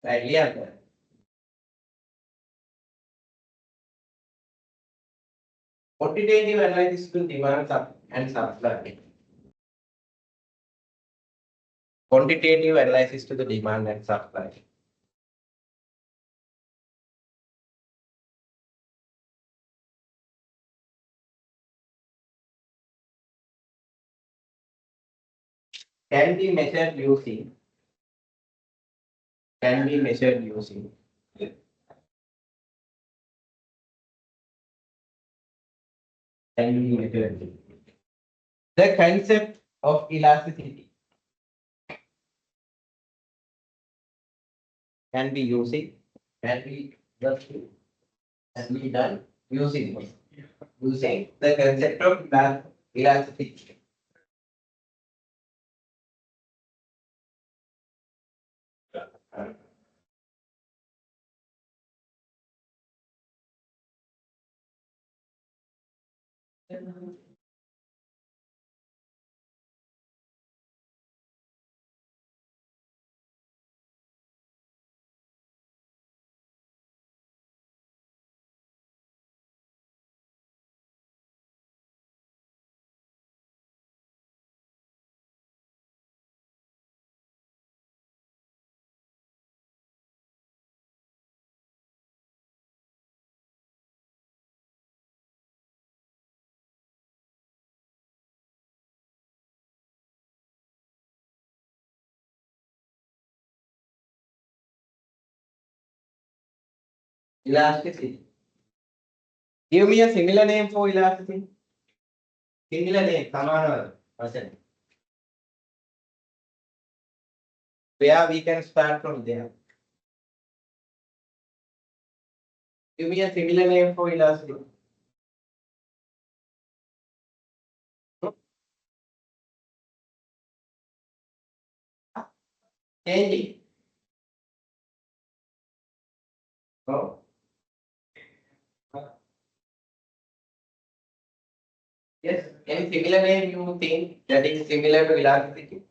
Right, yeah. Quantitative analysis to demand and supply. Quantitative analysis to the demand and supply. Can be measured using. Can be measured using. Can be measured. The concept of elasticity can be using. Can be done using the concept of elasticity. Elasticity. Give me a similar name for elasticity. Similar name, Samana person. Where we can start from there. Give me a similar name for elasticity. changing. No. Yes, any similar name you think that is similar to elasticity?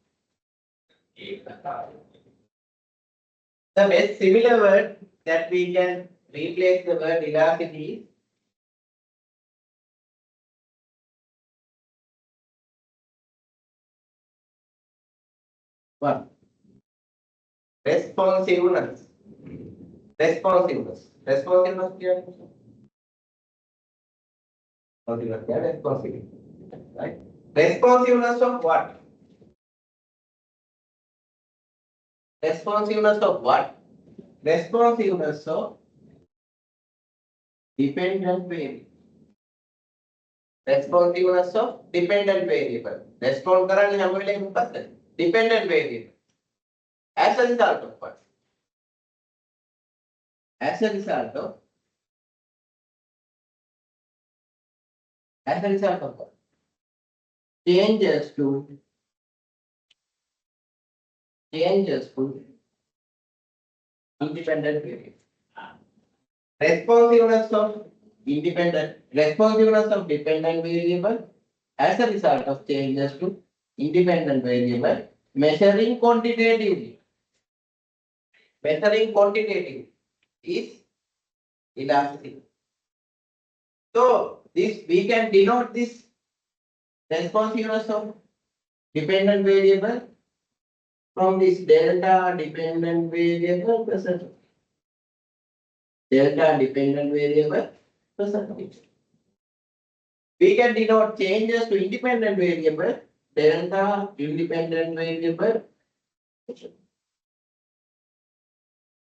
The best similar word that we can replace the word elasticity is what? Responsiveness. Responsiveness. Responsiveness here. Responsiveness. Right? Responsiveness of what? Responsiveness of what? Responsiveness of dependent variable. Responsiveness of dependent variable. Respond කරන්නේ හැම වෙලේම මොකක්ද? Dependent variable. As a result of what? As a result of what? Changes to independent variable. Responsiveness of dependent variable as a result of changes to independent variable measuring quantitatively. Measuring quantitatively is elasticity. So this we can denote this responsiveness of dependent variable from this delta dependent variable percentage. Delta dependent variable percentage. We can denote changes to independent variable delta independent variable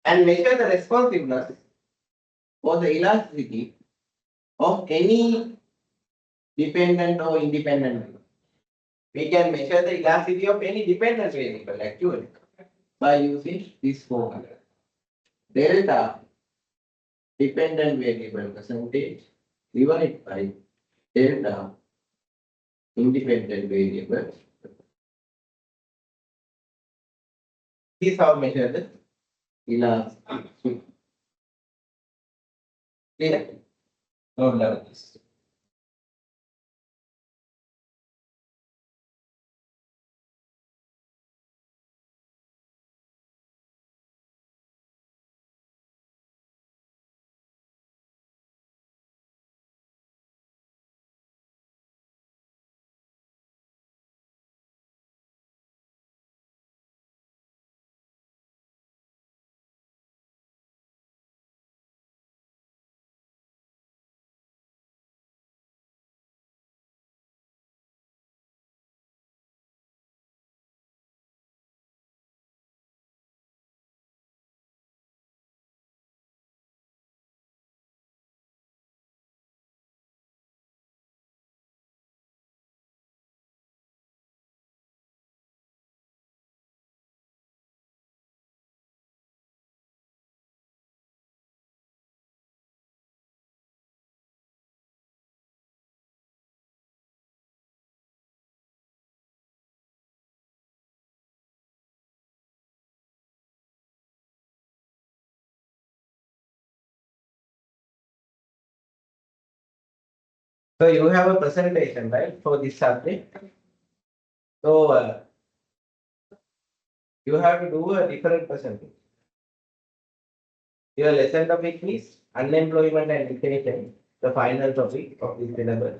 and measure the responsiveness for the elasticity of any dependent or independent variable. We can measure the elasticity of any dependent variable actually by using this formula. Delta dependent variable percentage divided by delta independent variable. This is how measure the elasticity. Clear? Note down this. So you have a presentation, right, for this subject. So you have to do a different presentation. Your lesson topic is unemployment and inflation, the final topic of this syllabus.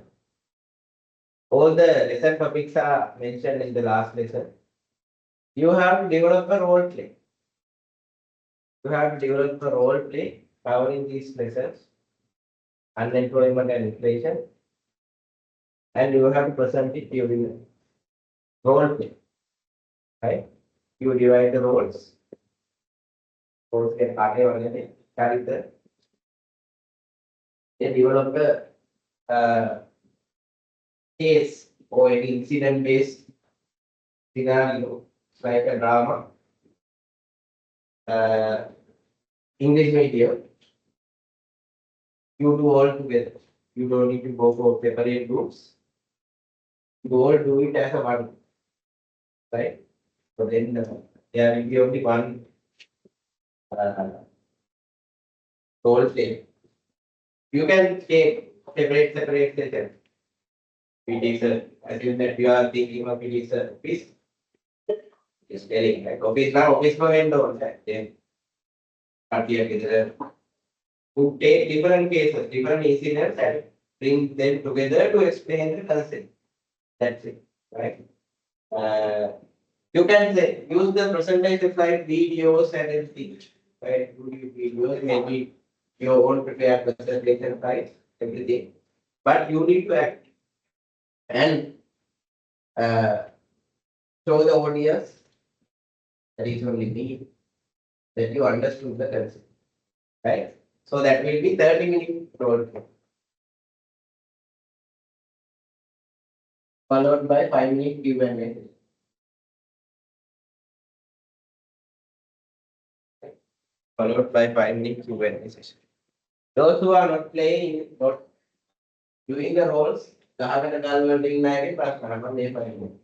All the lesson topics are mentioned in the last lesson. You have to develop a role play. You have to develop a role play covering these lessons, unemployment and inflation, and you have to present it during the role play. Right? You divide the roles. Roles get character. Then develop a case or an incident based scenario like a drama. English medium. You do all together. You don't need to go for separate groups. You all do it as a one. Right? So then there will be only one whole shape. You can separate sessions. It is assume that you are thinking of it is a office. Just telling like office now, office for window. Then here to take different cases, different incidents and bring them together to explain the concept. That's it, right? You can say, use the presentation like videos and everything, right? Videos, maybe your own prepared presentation slides, everything. But you need to act and uh, show the audience that is only me that you understood the concept, right? So that will be 30-minute role play, followed by 5-minute Q&A. Followed by 5-minute Q&A session. Those who are not playing, not doing the roles, ගහකට ගල් වලට ඉන්න අයගේ ප්‍රශ්න අහන්න මේ 5 minutes.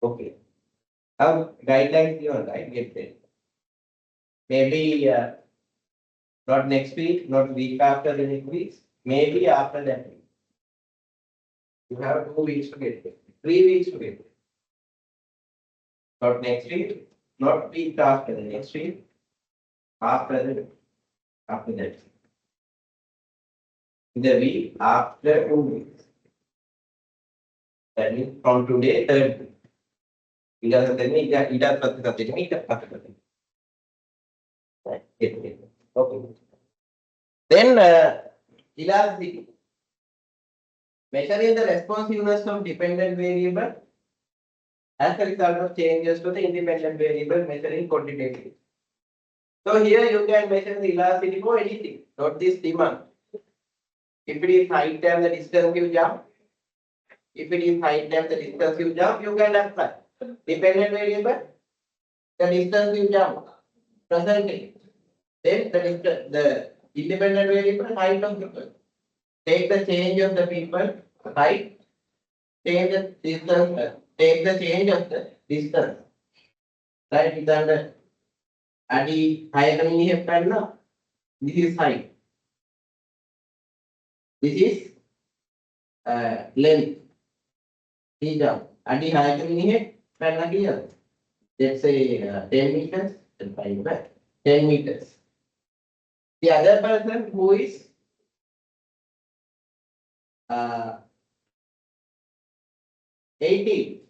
Okay. Guidelines given, right? Get there. Maybe not next week, not week after the next week, maybe after that week. You have 2 weeks to get there, 3 weeks to get there. Not next week, not week after the next week, after that. The week after 2 weeks. That means from today, 3rd week. It doesn't tell me, it does okay. Then, elasticity. Measuring the responsiveness of dependent variable as a result of changes to the independent variable measuring quantitatively. So here you can measure the elasticity for anything, not this demand. If it is height times the distance you jump, if it is height times the distance you jump, you can apply. Dependent variable, the distance you jump, percentage. Then the independent variable, height of people. Take the change of the people, height, change the distance, take the change of the distance. Right, it's under Adi higher than this is height. This is length. Theta. Adi higher than here. Let's say 10 meters and 5 back. 10 meters. The other person who is 18.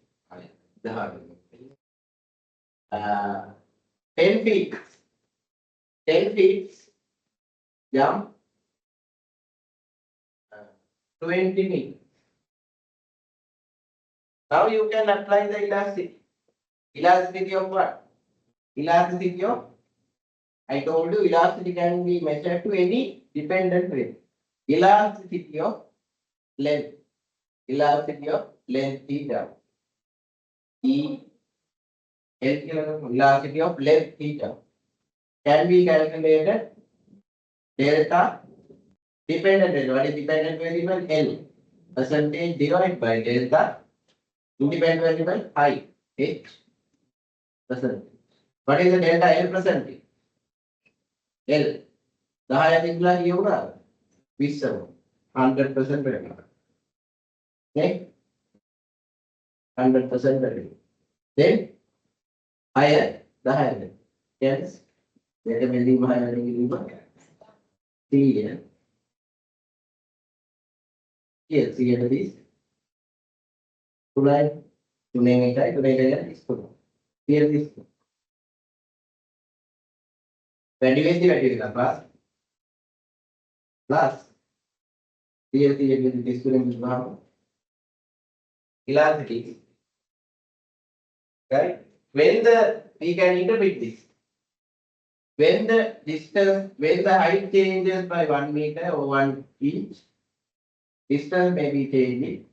10 feet. 10 feet jump 20 meters. Now you can apply the elasticity. Elasticity of what? Elasticity of, I told you elasticity can be measured to any dependent variable. Elasticity of length. Elasticity of length theta. Elasticity of length theta can be calculated delta dependent variable. What is dependent variable? L. Percentage divided by delta independent variable height. H. Percentage. What is the delta L percentage? L. 10 තිබුණා කියුණා 20 100% වෙනවා. Okay? 100% වෙනවා. Then higher 10. Yes. Let me leave my here. Here, see here this. Tonight, today is good. Here this. Value class. Plus. Here this student elasticity. Right? When we can interpret this. When the distance, when the height changes by 1 meter or 1 inch, distance may be changing.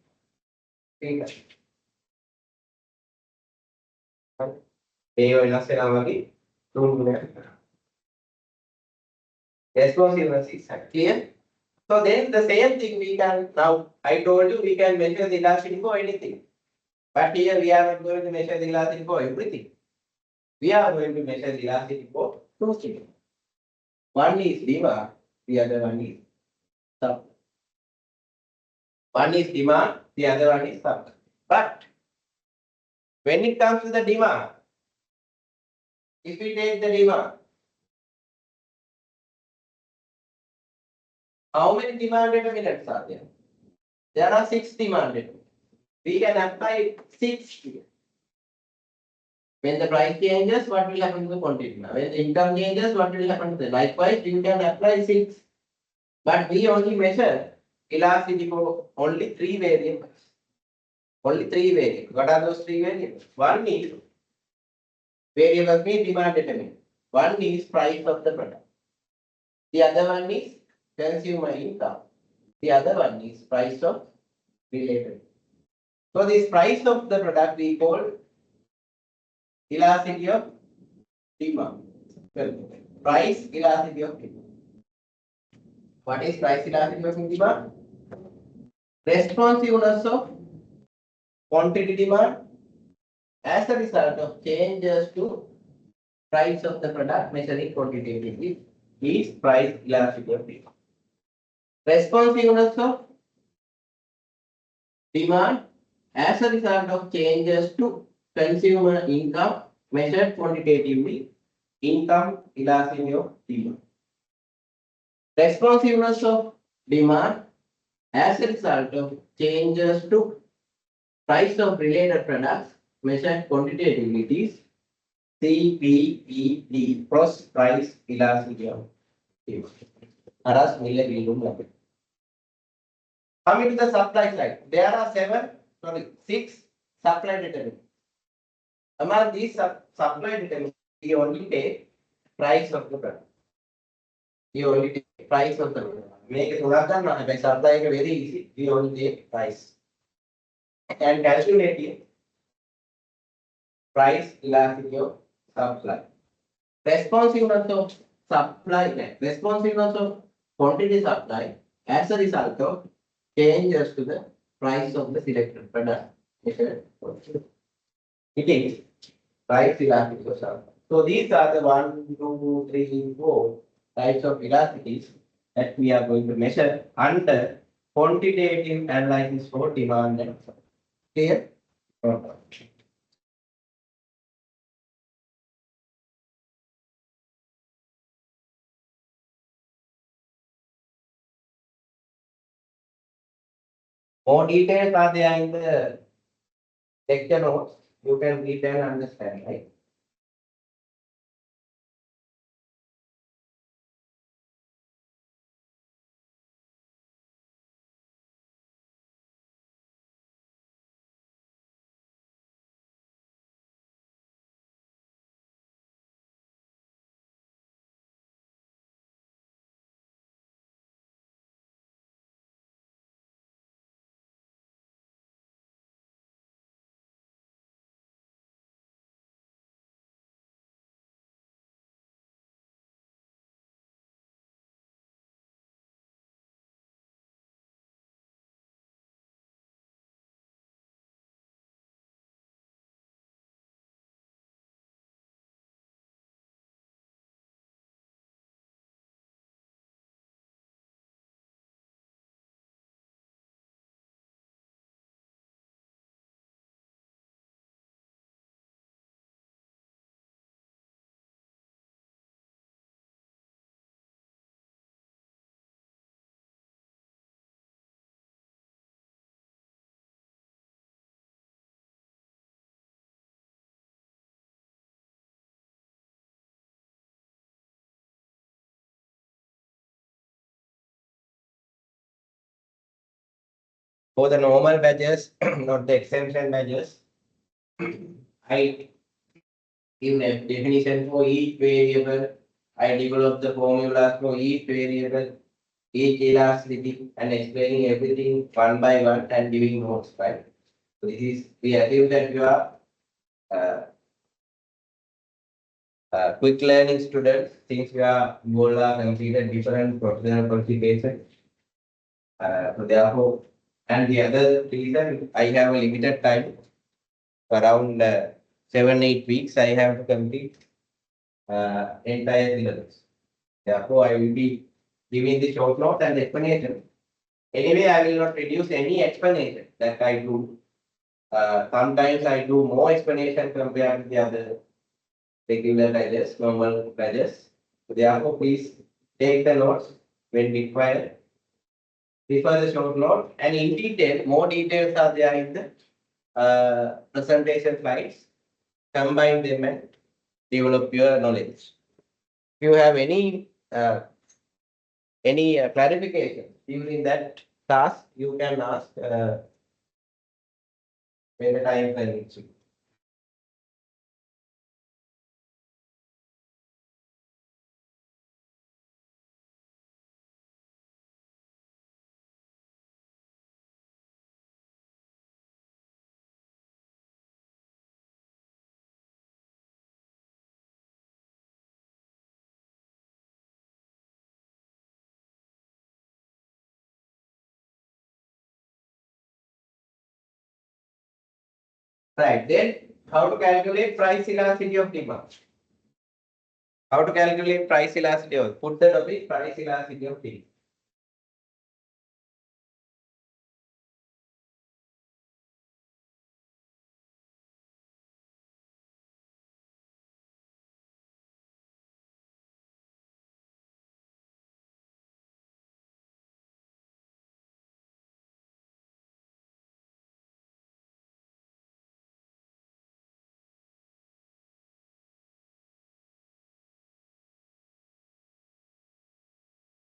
Responsiveness is clear. So then the same thing we can now, I told you we can measure the elasticity for anything. But here we are not going to measure the elasticity for everything. We are going to measure the elasticity for two things. One is demand, the other one is supply. One is demand, the other one is supply. But when it comes to the demand, if we take the demand, how many demand determinants are there? There are 6 demand determinants. We can apply 6 here. When the price changes, what will happen to the quantity? When the income changes, what will happen to the likewise? You can apply 6. But we only measure elasticity for only 3 variables. Only 3 variables. What are those 3 variables? One is variables mean demand determinant. One is price of the product. The other one is consumer income. The other one is price of related. So this price of the product we call elasticity of demand. Well, price elasticity of demand. What is price elasticity of demand? Responsiveness of quantity demand as a result of changes to price of the product measuring quantitatively is price elasticity of demand. Responsiveness of demand as a result of changes to consumer income measured quantitatively, income elasticity of demand. Responsiveness of demand as a result of changes to price of related products measured quantitatively is CPED, cross price elasticity of demand. Aras Miller will coming to the supply side, there are 6 supply determinants. Among these supply determinants, we only take price of the product. We only take price of the product. Make it by supply very easy. We only take price. And calculate price elasticity of supply. Responsiveness of supply, responsiveness of quantity supply as a result of changes to the price of the selected product. It is price elasticity of supply. So these are the 1, 2, 3, 4 types of elasticities that we are going to measure under quantitative analysis for demand and supply. Clear? More details are there in the lecture notes. You can read and understand, right? For the normal badges, not the exemption badges, I give a definition for each variable. I develop the formulas for each variable, each elasticity, and explaining everything one by one and giving notes, right? So this is, we assume that you are quick learning students, since you are all are completed different professional qualifications. So therefore, and the other reason I have a limited time. around 7-8 weeks, I have to complete entire syllabus. Therefore, I will be giving the short note and explanation. Anyway, I will not reduce any explanation that I do. Sometimes I do more explanation compared to the other regular digest, normal digest. So therefore, please take the notes when required. Refer the short note, and in detail, more details are there in the presentation slides. Combine them and develop your knowledge. If you have any clarification during that task, you can ask when the time permits you. Right, then how to calculate price elasticity of demand? How to calculate price elasticity of, put the topic price elasticity of demand.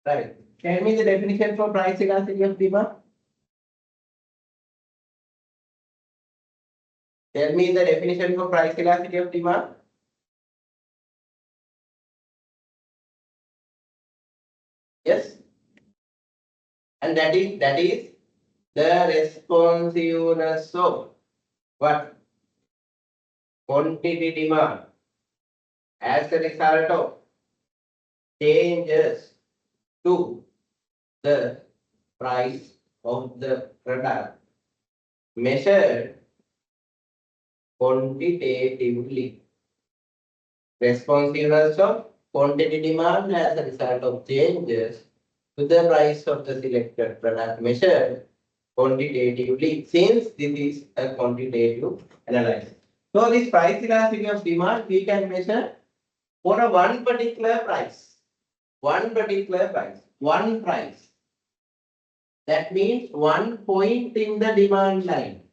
Right. Tell me the definition for price elasticity of demand. Tell me the definition for price elasticity of demand. Yes. And that is the responsiveness of what? Quantity demand as a result of changes to the price of the product measured quantitatively. Responsiveness of quantity demand as a result of changes to the price of the selected product measured quantitatively, since this is a quantitative analysis. So this price elasticity of demand we can measure for a one particular price. One particular price. One price. That means one point in the demand line.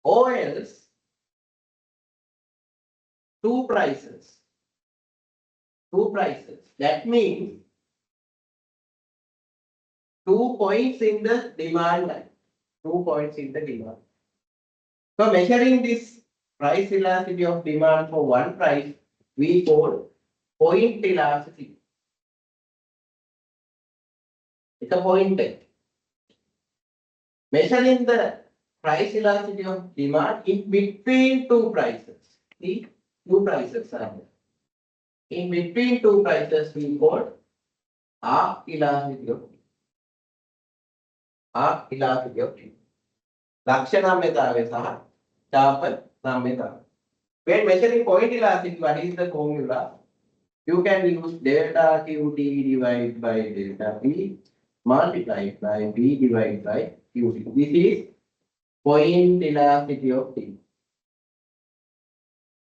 Or else two prices. Two prices. That means 2 points in the demand line. 2 points in the demand. So measuring this price elasticity of demand for one price, we call point elasticity. It's a point test. Measuring the price elasticity of demand in between two prices. See, two prices are there. In between two prices, we call arc elasticity of demand. Arc elasticity of demand. Lakshanamyatave saha Chapanamyatave. When measuring point elasticity, what is the formula? You can use delta QT divided by delta P multiplied by B divided by QT. This is point elasticity of T.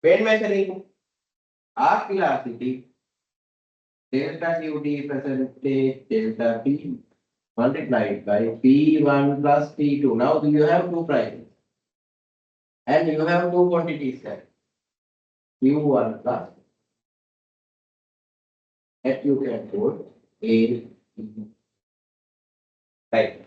When measuring arc elasticity, delta QT percentage delta P multiplied by P1 plus P2. Now you have two prices and you have two quantities there. Q1 plus that you can put A. Right.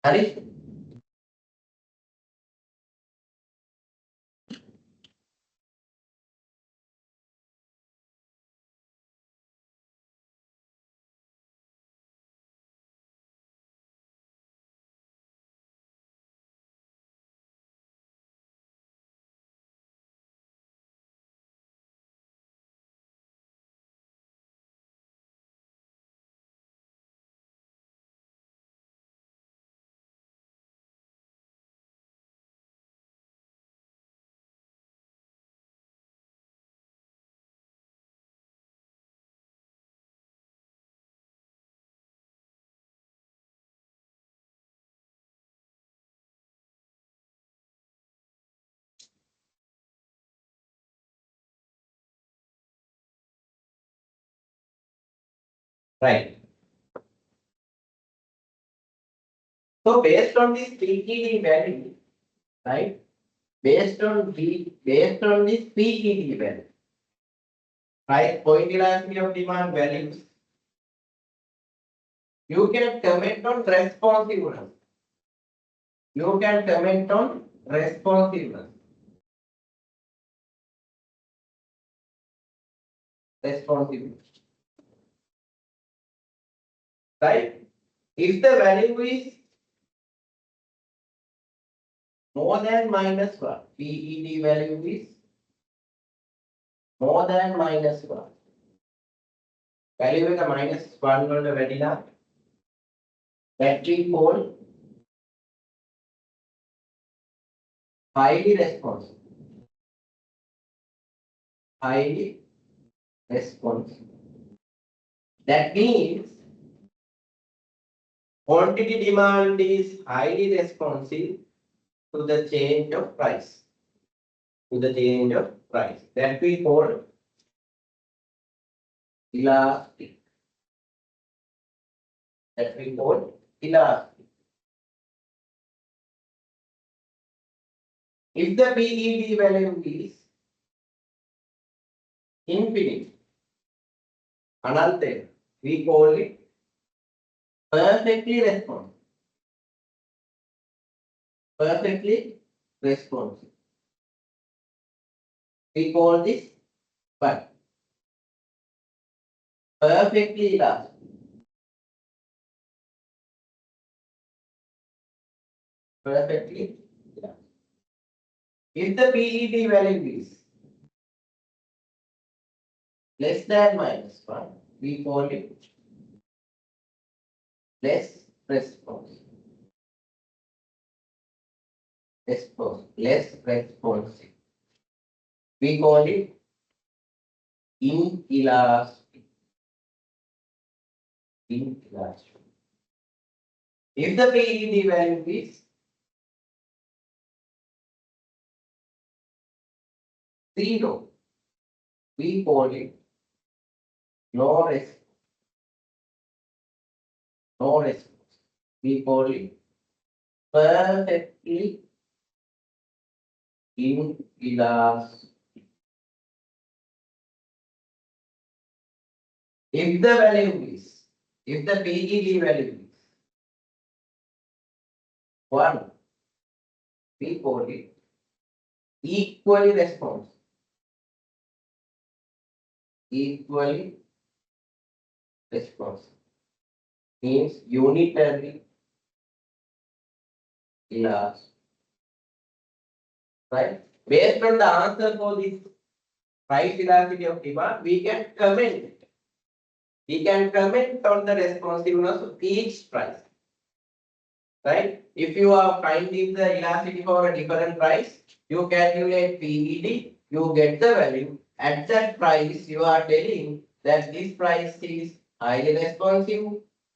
Harish? Right. So based on this PED value, right? Based on this PED value, right? Point elasticity of demand values, you can comment on responsiveness. You can comment on responsiveness. Responsiveness. Right? If the value is more than minus 1, PED value is more than minus 1. Value with a minus 1 on the retina, that we call highly responsive. Highly responsive. That means quantity demand is highly responsive to the change of price. To the change of price. That we call elastic. That we call elastic. If the PED value is infinite, anantha, we call it perfectly responsive. Perfectly responsive. We call this what? Perfectly elastic. Perfectly elastic. If the PED value is less than minus 1, we call it less responsive. Less responsive. We call it inelastic. Inelastic. If the PED value is 0, we call it no response. No response. We call it perfectly inelastic. If the value is, if the PED value is 1, we call it equally responsive. Equally responsive means unitary elastic. Right? Based on the answer for this price elasticity of demand, we can comment. We can comment on the responsiveness of each price. Right? If you are finding the elasticity for a different price, you calculate PED, you get the value. At that price, you are telling that this price is highly responsive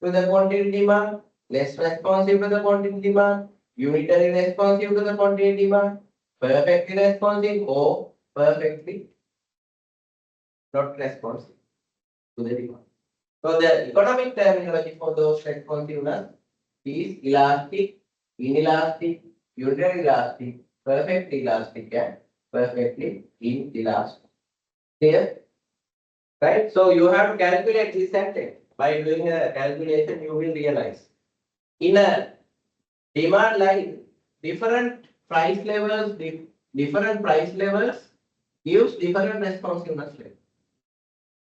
to the quantity demand, less responsive to the quantity demand, unitary responsive to the quantity demand, perfectly responsive or perfectly not responsive to the demand. So the economic terminology for those responsiveness is elastic, inelastic, unitary elastic, perfectly elastic, and perfectly inelastic. Clear? Right? So you have to calculate this sentence. By doing a calculation, you will realize. In a Demand line, different price levels, different price levels gives different responsiveness level.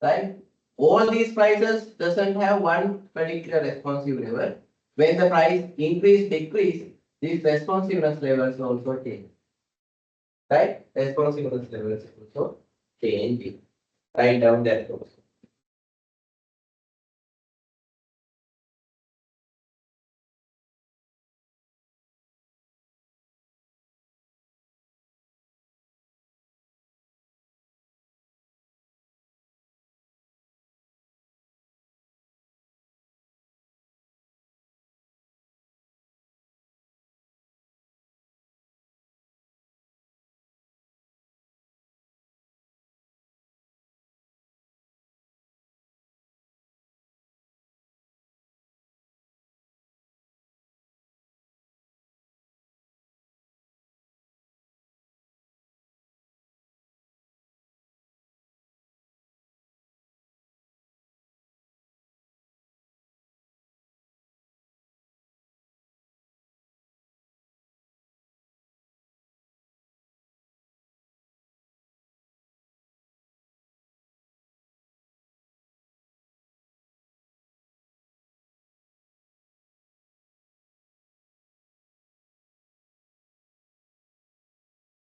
Right? All these prices doesn't have one particular responsive level. When the price increase, decrease, these responsiveness levels also change. Right? Responsiveness levels also change. Write down that also.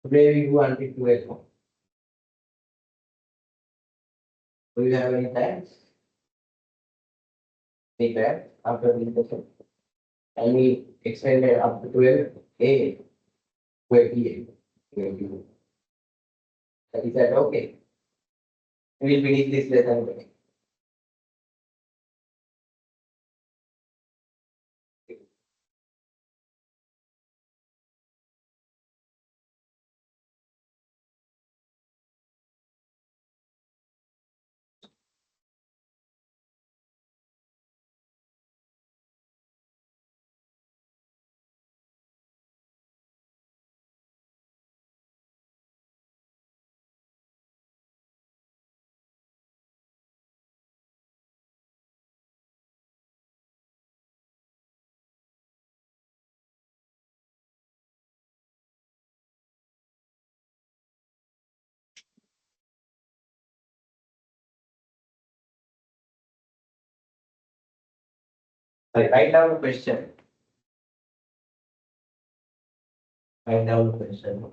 Today we do until 12. Do you have any plans? Any plans after this session? And we extended up to 12 a.m. 12 p.m. Is that okay? We will finish this lesson today. I write down the question. Write down the question.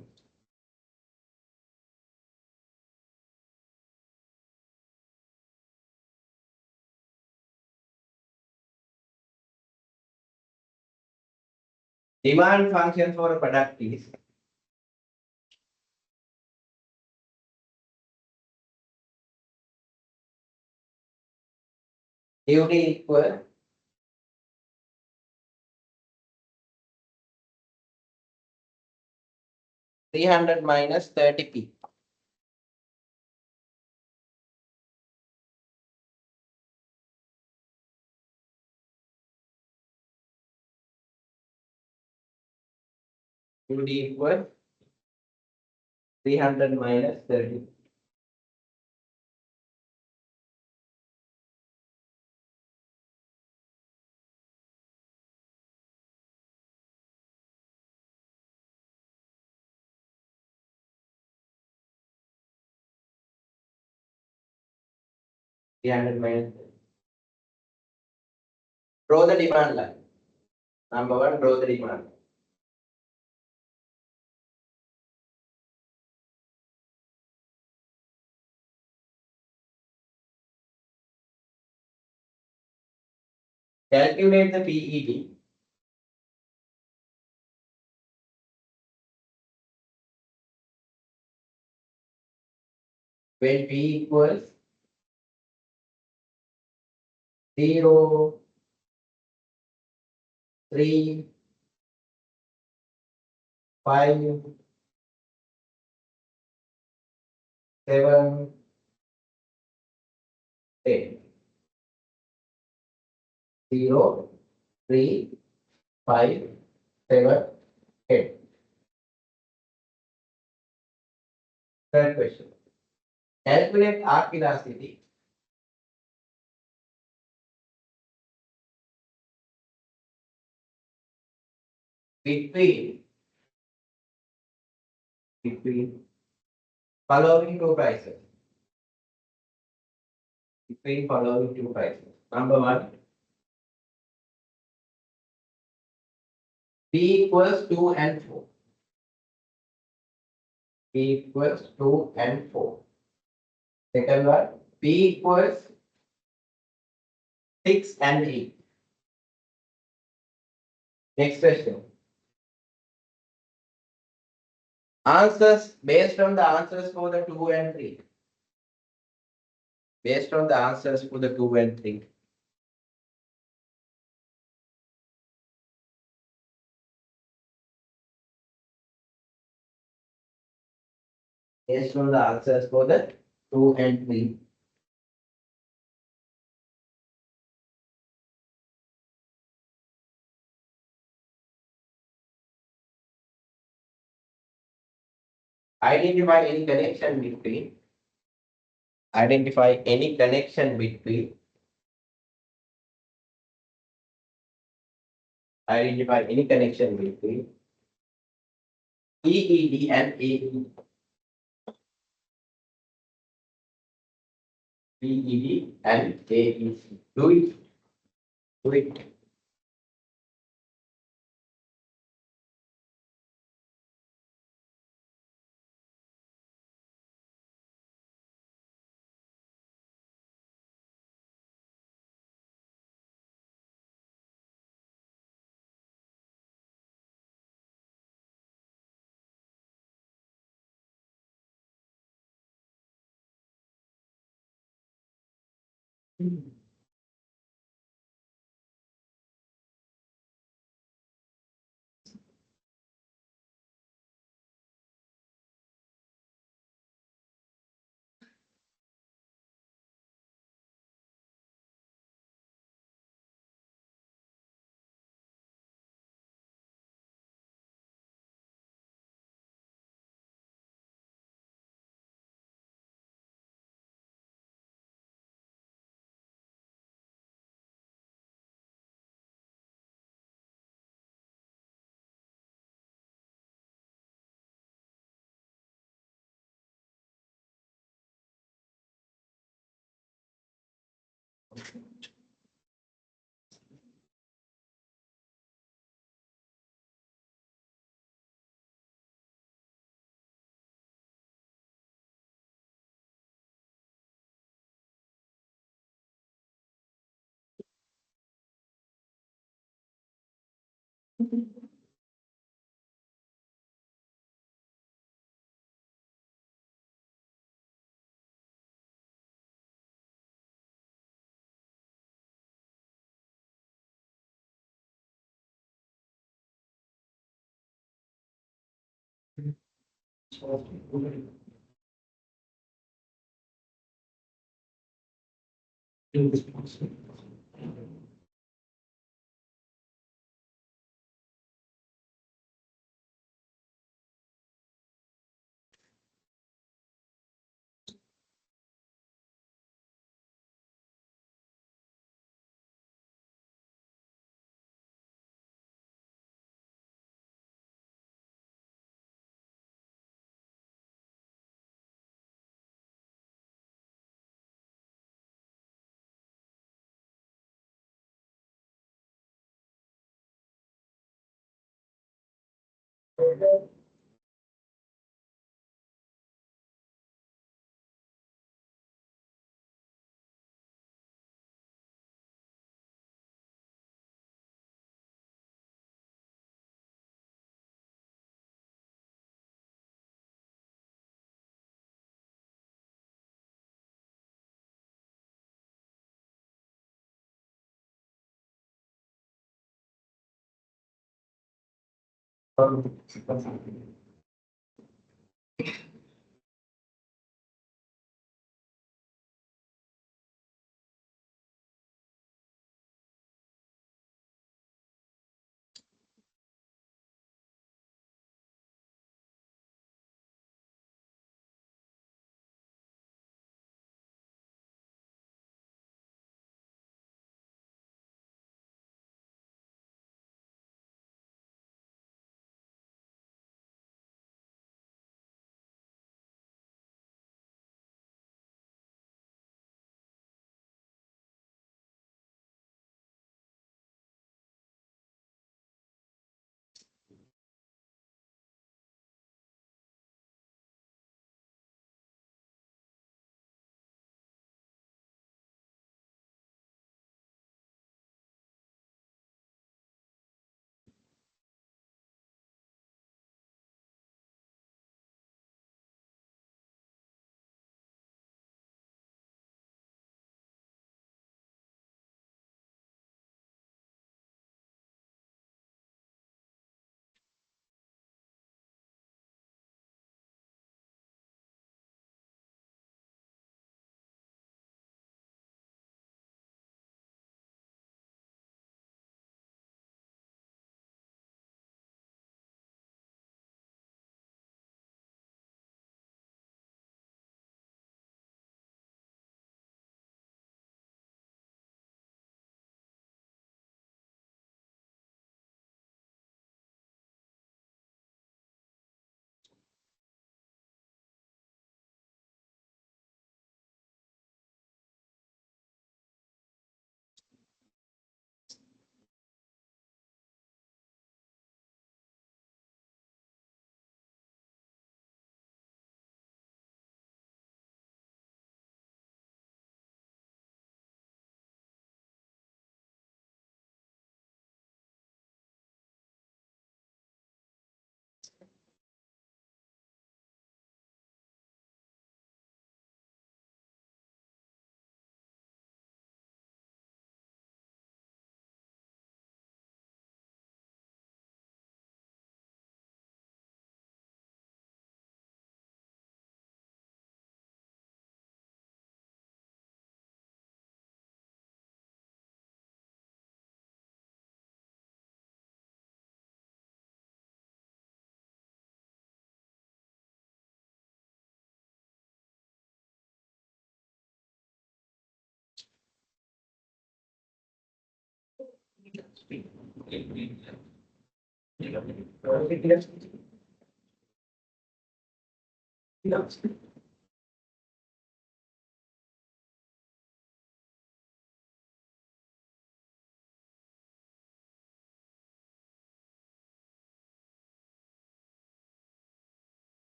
Demand function for a product is duty equal (300 minus 30p). Duty equal 300 minus 30. Minus 30. Draw the demand line. Number one, draw the demand. Calculate the PET. When P equals 0, 3, 5, 7, 8. 0, 3, 5, 7, 8. Third question. Calculate arc velocity. between between following two prices. Between following two prices. Number one, P equals 2 and 4. P equals 2 and 4. Second one, P equals 6 and 8. Next question. Answers based on the answers for the 2 and 3. Based on the answers for the 2 and 3. Based on the answers for the 2 and 3. Identify any connection between. Identify any connection between. Identify any connection between EED and AE. EED and AEC. Do it. Do it.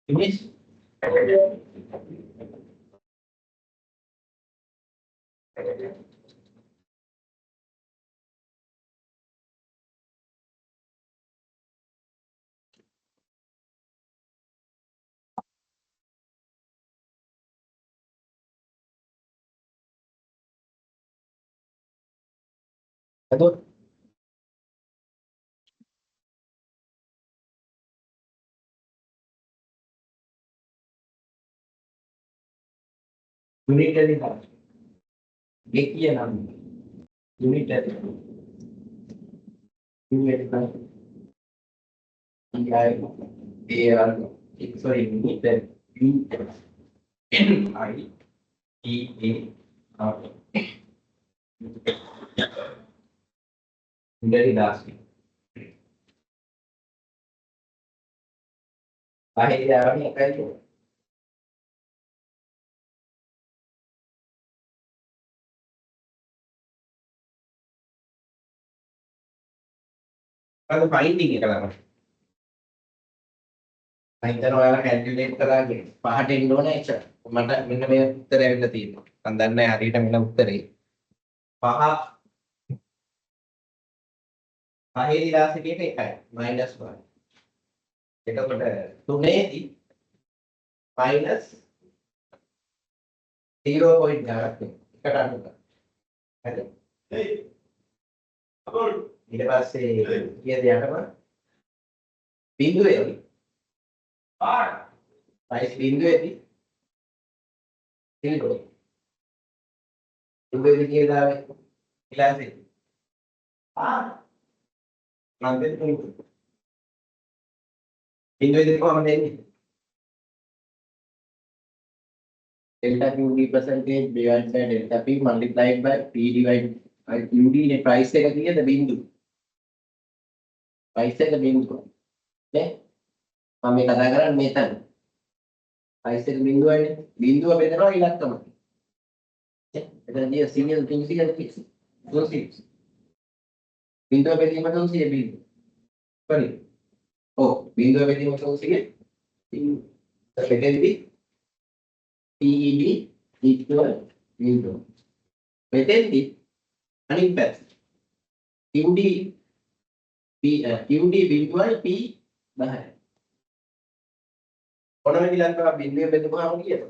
Finish. Betul. Unitary function. देखिए नाम unitary unitary function EIAR sorry unitary UNITAR unitary last පහේ දාවන්නේ එකයි. අද finding එක කරනවා. මම හිතනවා ඔයාලා කැල්කියුලේට් කරලා කියලා. පහට එන්න ඕනේ එච්චර. මට මෙන්න මේ උත්තරය ඇවිල්ලා තියෙනවා. මම දන්නේ නැහැ හරියට මෙන්න උත්තරේ. පහ පහේ විලාසිතියට එකයි -1. එතකොට තුනේදී minus 0.9 එකට අනුව. හරි. ඊට පස්සේ කීයද යටම බිඳුවේදී බිඳුවේදී බිඳුවේදී කියලා විලාසෙ මම දෙන්නේ බිඳුවේදී කොහමද එන්නේ? delta QD percentage divided by delta P multiplied by P divided by QD නේ price එක කීයද බිඳුව. price එක බිඳුව. නේ? මම මේ කතා කරන්නේ මෙතන. price එක බිඳුවනේ. බිඳුව බෙදනවා ඉලක්කම. නේ? එතන දිය සිංගල් 200 බිඳුව බෙදීම 200 බිඳුව. හරි. ඔව් බිඳුව බෙදීම 200 බෙදෙද්දී PED equal 0. මෙතෙන්දී අනිත් පැත්ත QD බිඳුවයි P 10යි. මොනම ඉලක්කයක් බිඳුවේ බෙදුවාම කීයද?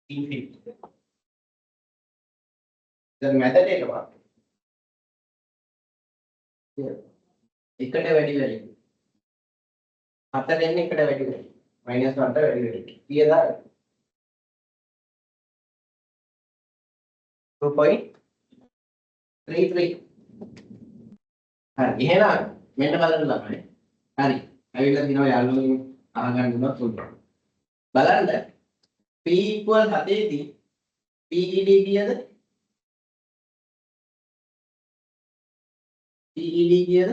ඉන්ෆිනිටි. දැන් මැදට එනවා. එකට වැඩි වැඩි. හතරෙන් එකට වැඩි වැඩි. -1ට වැඩි වැඩි. කීයද? 2.33. හරි. එහෙනම් මෙන්න බලන්න ළමයි. හරි. ඇවිල්ලා දිනවා යාළුවෝ අහගන්න උනත් උන්ට. බලන්න P equal 7 දී PED කීයද? PED කීයද?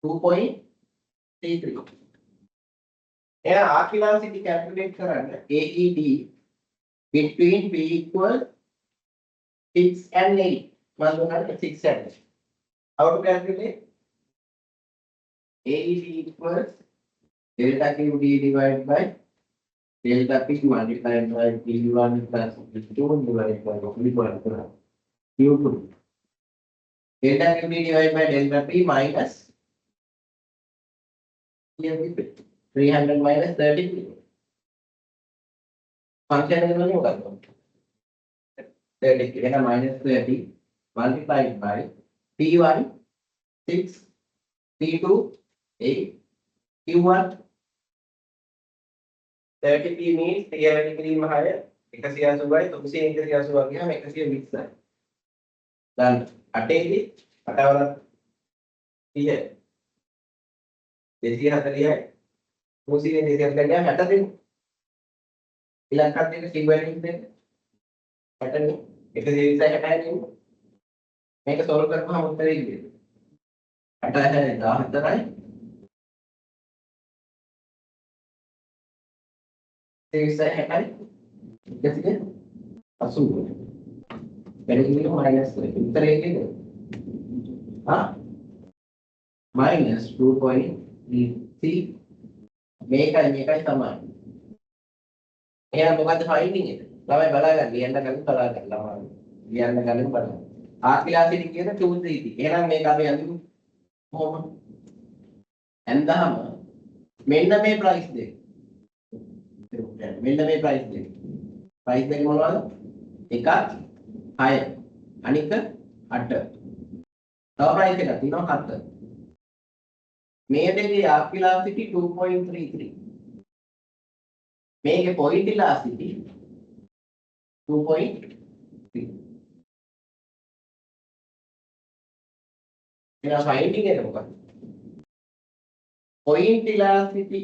2.33. එහෙනම් ආකිලාසිටි කැල්කියුලේට් කරන්න AED between P equal 6 and 8. මම දුන්නා 6 and 8. How to calculate? AED equals delta QD divided by delta P multiplied by P1 plus P2 divided by P1 plus Q2. Delta QD divided by delta P minus 300 minus 30. Function එක මොකක්ද? 30 එහෙනම් minus 30 multiplied by P1 6 P2 8 Q1 30p means 3 වැඩි කිරීම 6 180යි 300 180 ගියාම 120යි. දැන් 8ේදී 8 වරක් 30 240යි 300 240 ගියාම 60 දෙන්න. ඉලක්කත් දෙක සිව්වැනි දෙන්න. 60 නේ 120යි 60යි නේ. මේක සෝල්ව් කරපුවාම උත්තරේ ඉන්නේ 8යි 14යි 60යි 180 වැඩි මායිනස් උත්තරේ ඉන්නේ minus 2.3 මේකයි තමයි. එහෙනම් මොකද්ද ෆයින්ඩින් එක? ළමයි බලා ගන්න. ලියන්න ගන්න බලා ගන්න ළමයි. ලියන්න ගන්න බලන්න. ආකිලාසිටි කියන 230. එහෙනම් මේක අපි අඳුරු කොහොමද? එන්දහම මෙන්න මේ ප්‍රයිස් දෙක. මෙන්න මේ ප්‍රයිස් දෙක. ප්‍රයිස් දෙක මොනවද? එකක් 6. අනික 8. තව ප්‍රයිස් එකක් තියෙනවා 7. මේ දෙකේ ආකිලාසිටි 2.33. මේකේ පොයින්ට් ඉලාසිටි 2.3. එහෙනම් ෆයින්ඩින් එක මොකක්ද? point velocity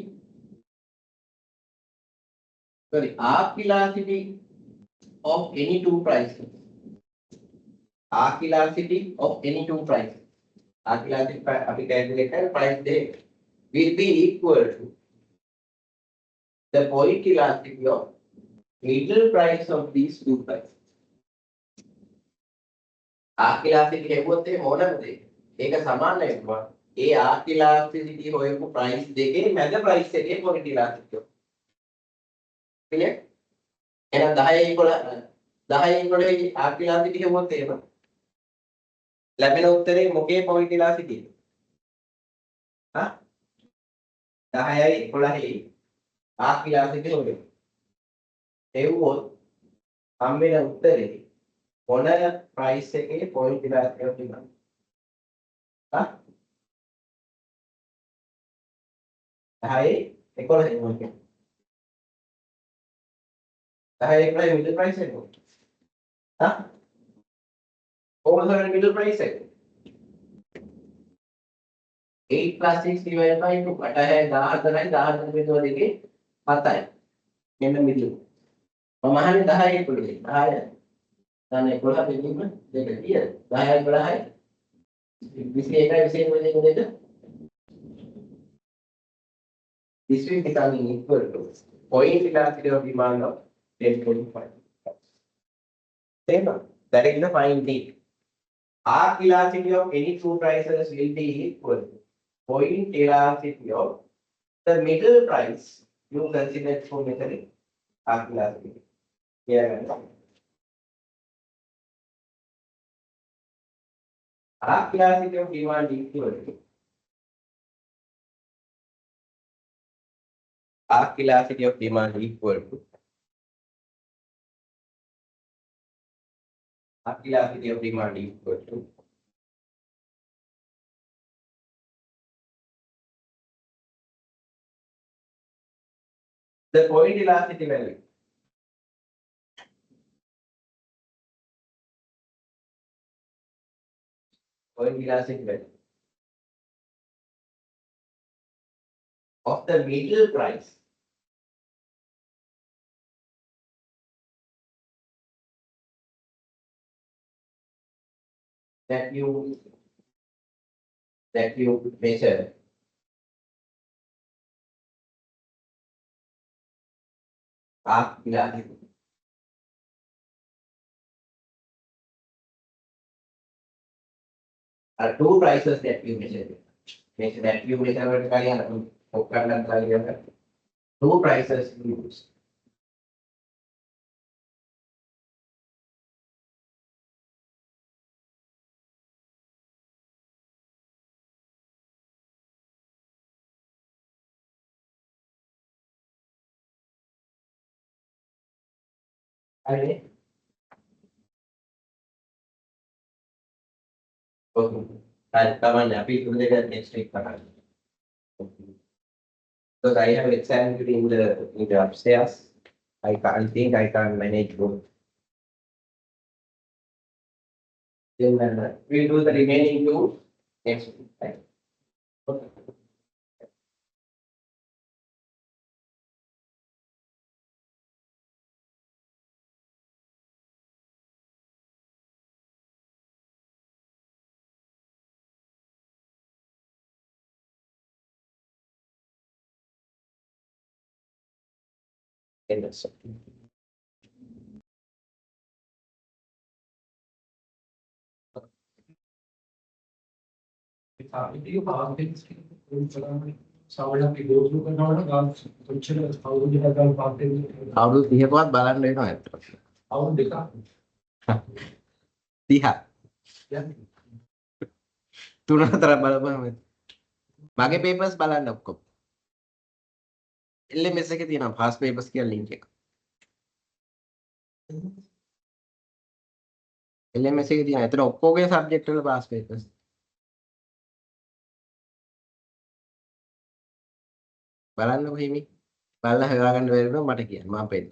arc velocity of any two prices. Arc velocity of any two prices. Arc velocity අපි calculate කරන price දෙක. will be equal to the point elasticity of middle price of these two prices. Arc elasticity හෙව්වොත් එහෙම ඕනමද? ඒක සමාන වෙනවා. ඒ arc elasticity හොයපු price දෙකේ මැද price එකේ point elasticity. clear? එහෙනම් 10 11 10 11 arc elasticity හෙව්වොත් එහෙම ලැබෙන උත්තරේ මොකේ point elasticity? හා 10යි 11යි arc elasticity හොයමු. හෙව්වොත් හම්බෙන උත්තරේ මොන price එකේ point elasticity තියෙනවද? හා 10යි 11යි මොකක්ද? 10යි 11යි middle price එක. හා කොහොමද middle price එක? 8 plus 6 divided by 2. 8යි 14යි 14 බෙදුවා දෙකේ 7යි. මෙන්න middle. මම අහන්නේ 10යි 11යි. 10යි. දැන් 11 බෙදීම දෙක කීයද? 10යි 12යි. 21යි 22 දෙක. This will become equal to point elasticity of demand of 10.5. Same. That is the finding. Arc elasticity of any two prices will be equal to point elasticity of the middle price you consider for measuring arc elasticity. Yeah. Arc elasticity of demand equal to arc elasticity of demand equal to arc elasticity of demand equal to the point elasticity value. Point elasticity value of the middle price that you measure arc elasticity. Are two prices that you measure. Measure that you measure two prices you use. Okay. Okay. Kawan, happy to the next week. Because I have exam in the upstairs. I can't manage both. Then we'll do the remaining two next week. Right? Okay. Yes. You have things සාවලක් go through කරනකොට ගාන කොච්චර අවුරුදු දෙකක් ගාන pass වෙන්නේ අවුරුදු 30කවත් බලන්න වෙනවා ඇත්තට. අවුරුදු දෙකක් 30. යන්නේ තුන හතර බලපුවම මගේ papers බලන්න ඔක්කොම. LMS එකේ තියෙනවා past papers කියලා link එක. LMS එකේ තියෙනවා. එතන ඔක්කොගේ subject වල past papers. බලන්නකො හිමි. බලලා හොයාගන්න බැරි වුණා මට කියන්න මම පෙන්නන.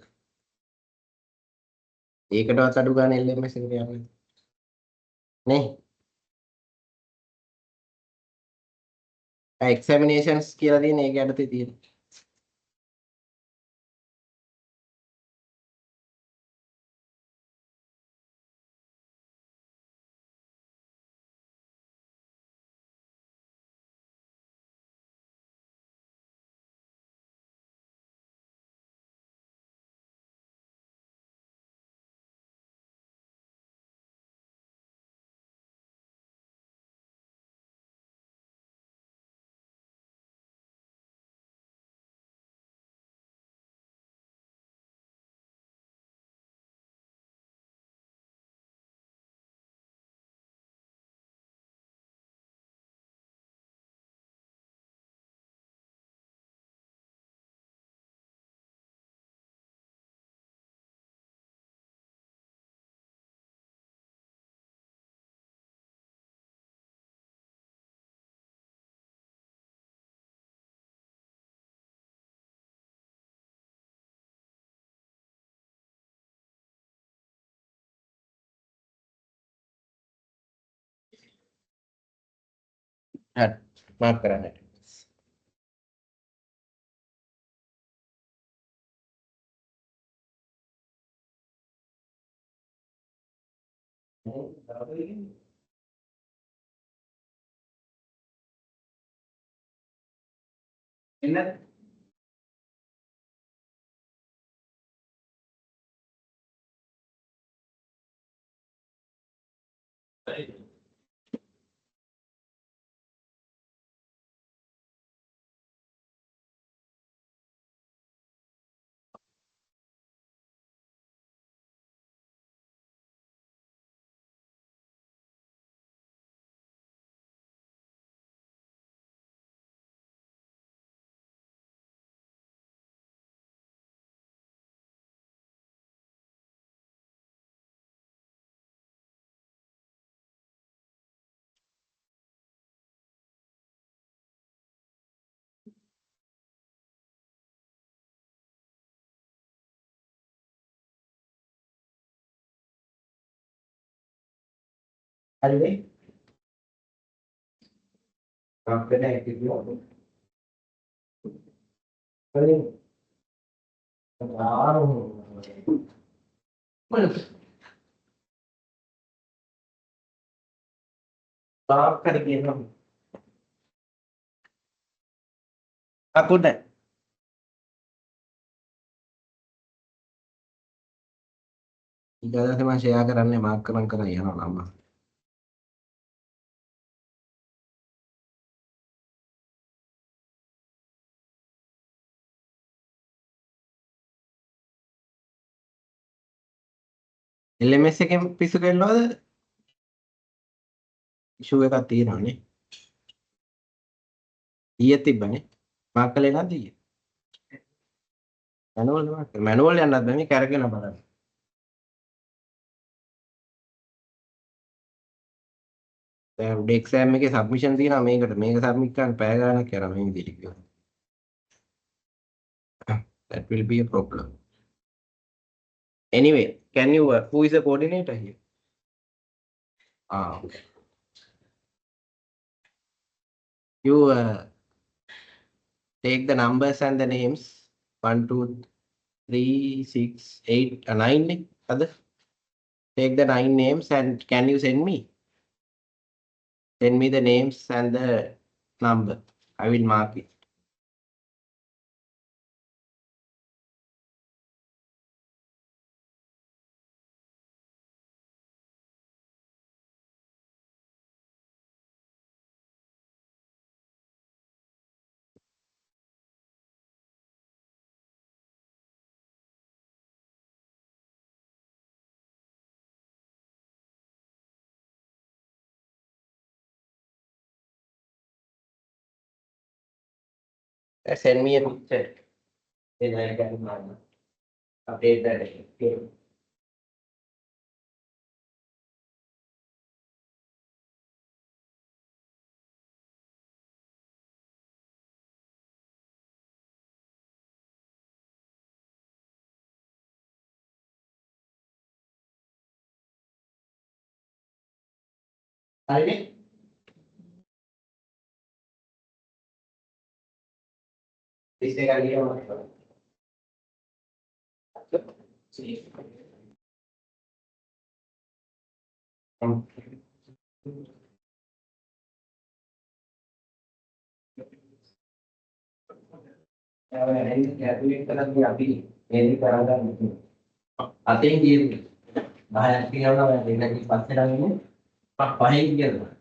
ඒකටවත් අඩු ගන්න LMS එකට යන්නේ. නේ? examinations කියලා තියෙන ඒක යටතේ තියෙන. මාක් කරන්න. එන්න හරිනේ. මාක් කරන්න කිව්වා. හරිනේ. මාක් කර කියනවා. අකුඩ ඊට මම ෂෙයා කරන්නේ මාක් කරන් කරන් යනවා නම් LMS එකෙන් පිස්සු කරනවද ඉෂුව එකක් තියෙනවානේ ඊයේ තිබ්බනේ මාක් කළේ නැද්ද ඊයේ මැනුවල් යන්නත් බෑ මේ කරගෙන බලන්න දැන් උඩ එක්සෑම් එකේ සබ්මිෂන් තියෙනවා මේකට මේක සබ්මිට් කරන්න පැය ගාණක් යනවා මේ විදිහට කිව්වොත් that will be a problem anyway can you who is the coordinator here okay. You take the numbers and the names 1 2 3 6 8 9 other take the 9 names and can you send me the names and the number I will mark it send me a picture then I can update that okay. හරිනේ list එක ගියම calculate කරද්දී අපි මේක කරගන්න අතෙන් කියන්නේ 10ක් කියනවා දෙන්නකින් පස්සේ නම් ඉන්නේ පහෙන් කියනවා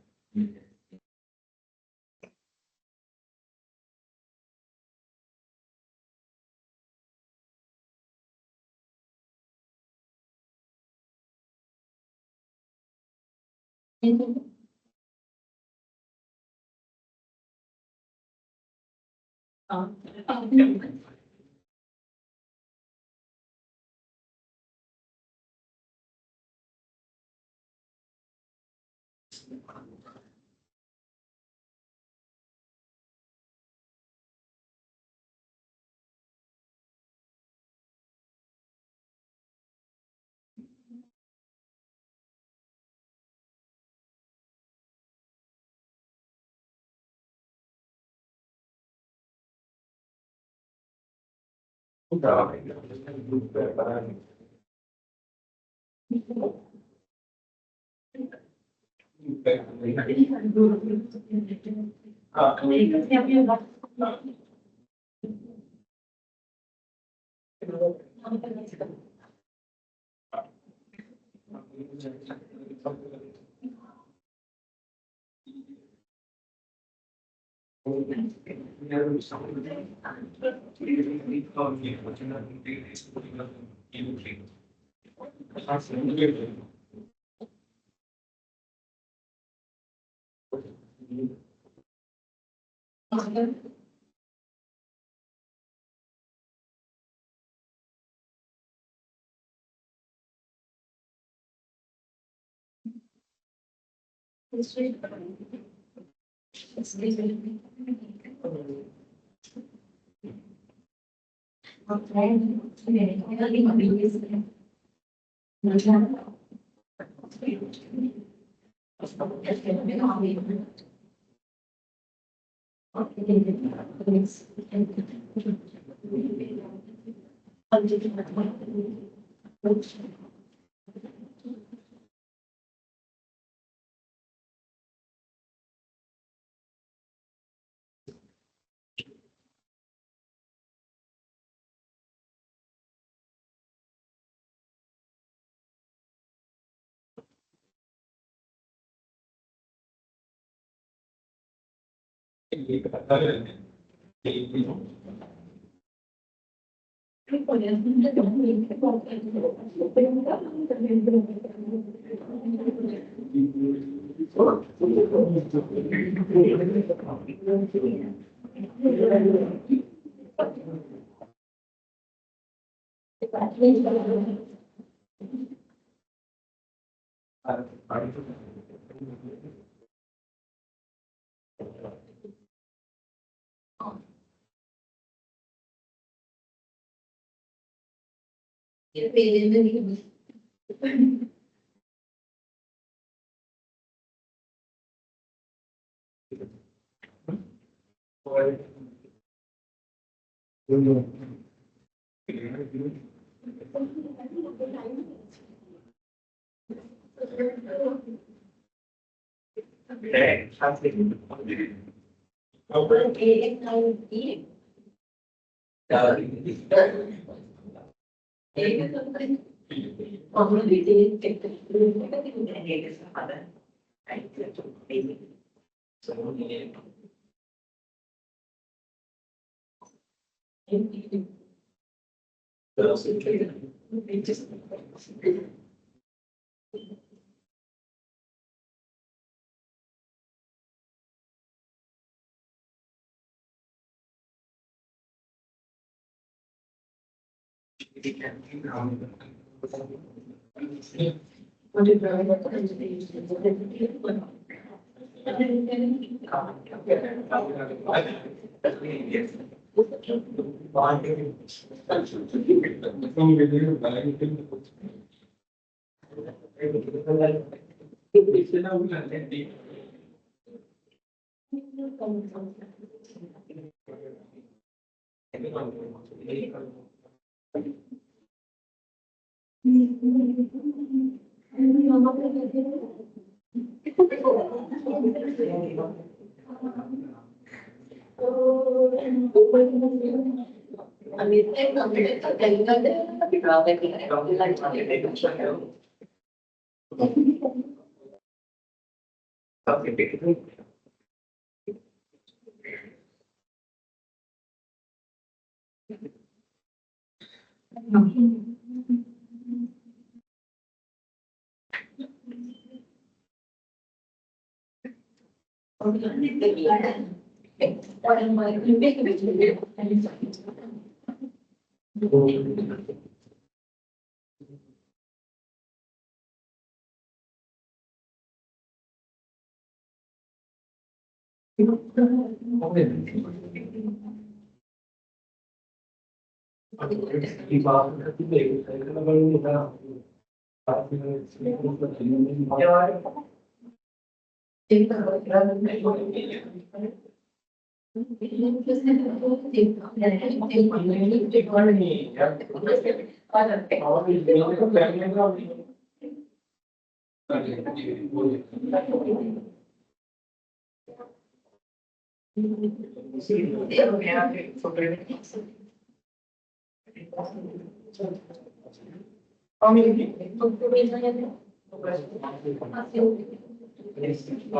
Now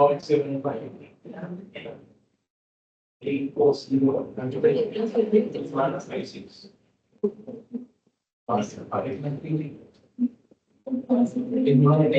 it's 75. 840 minus 56. In one is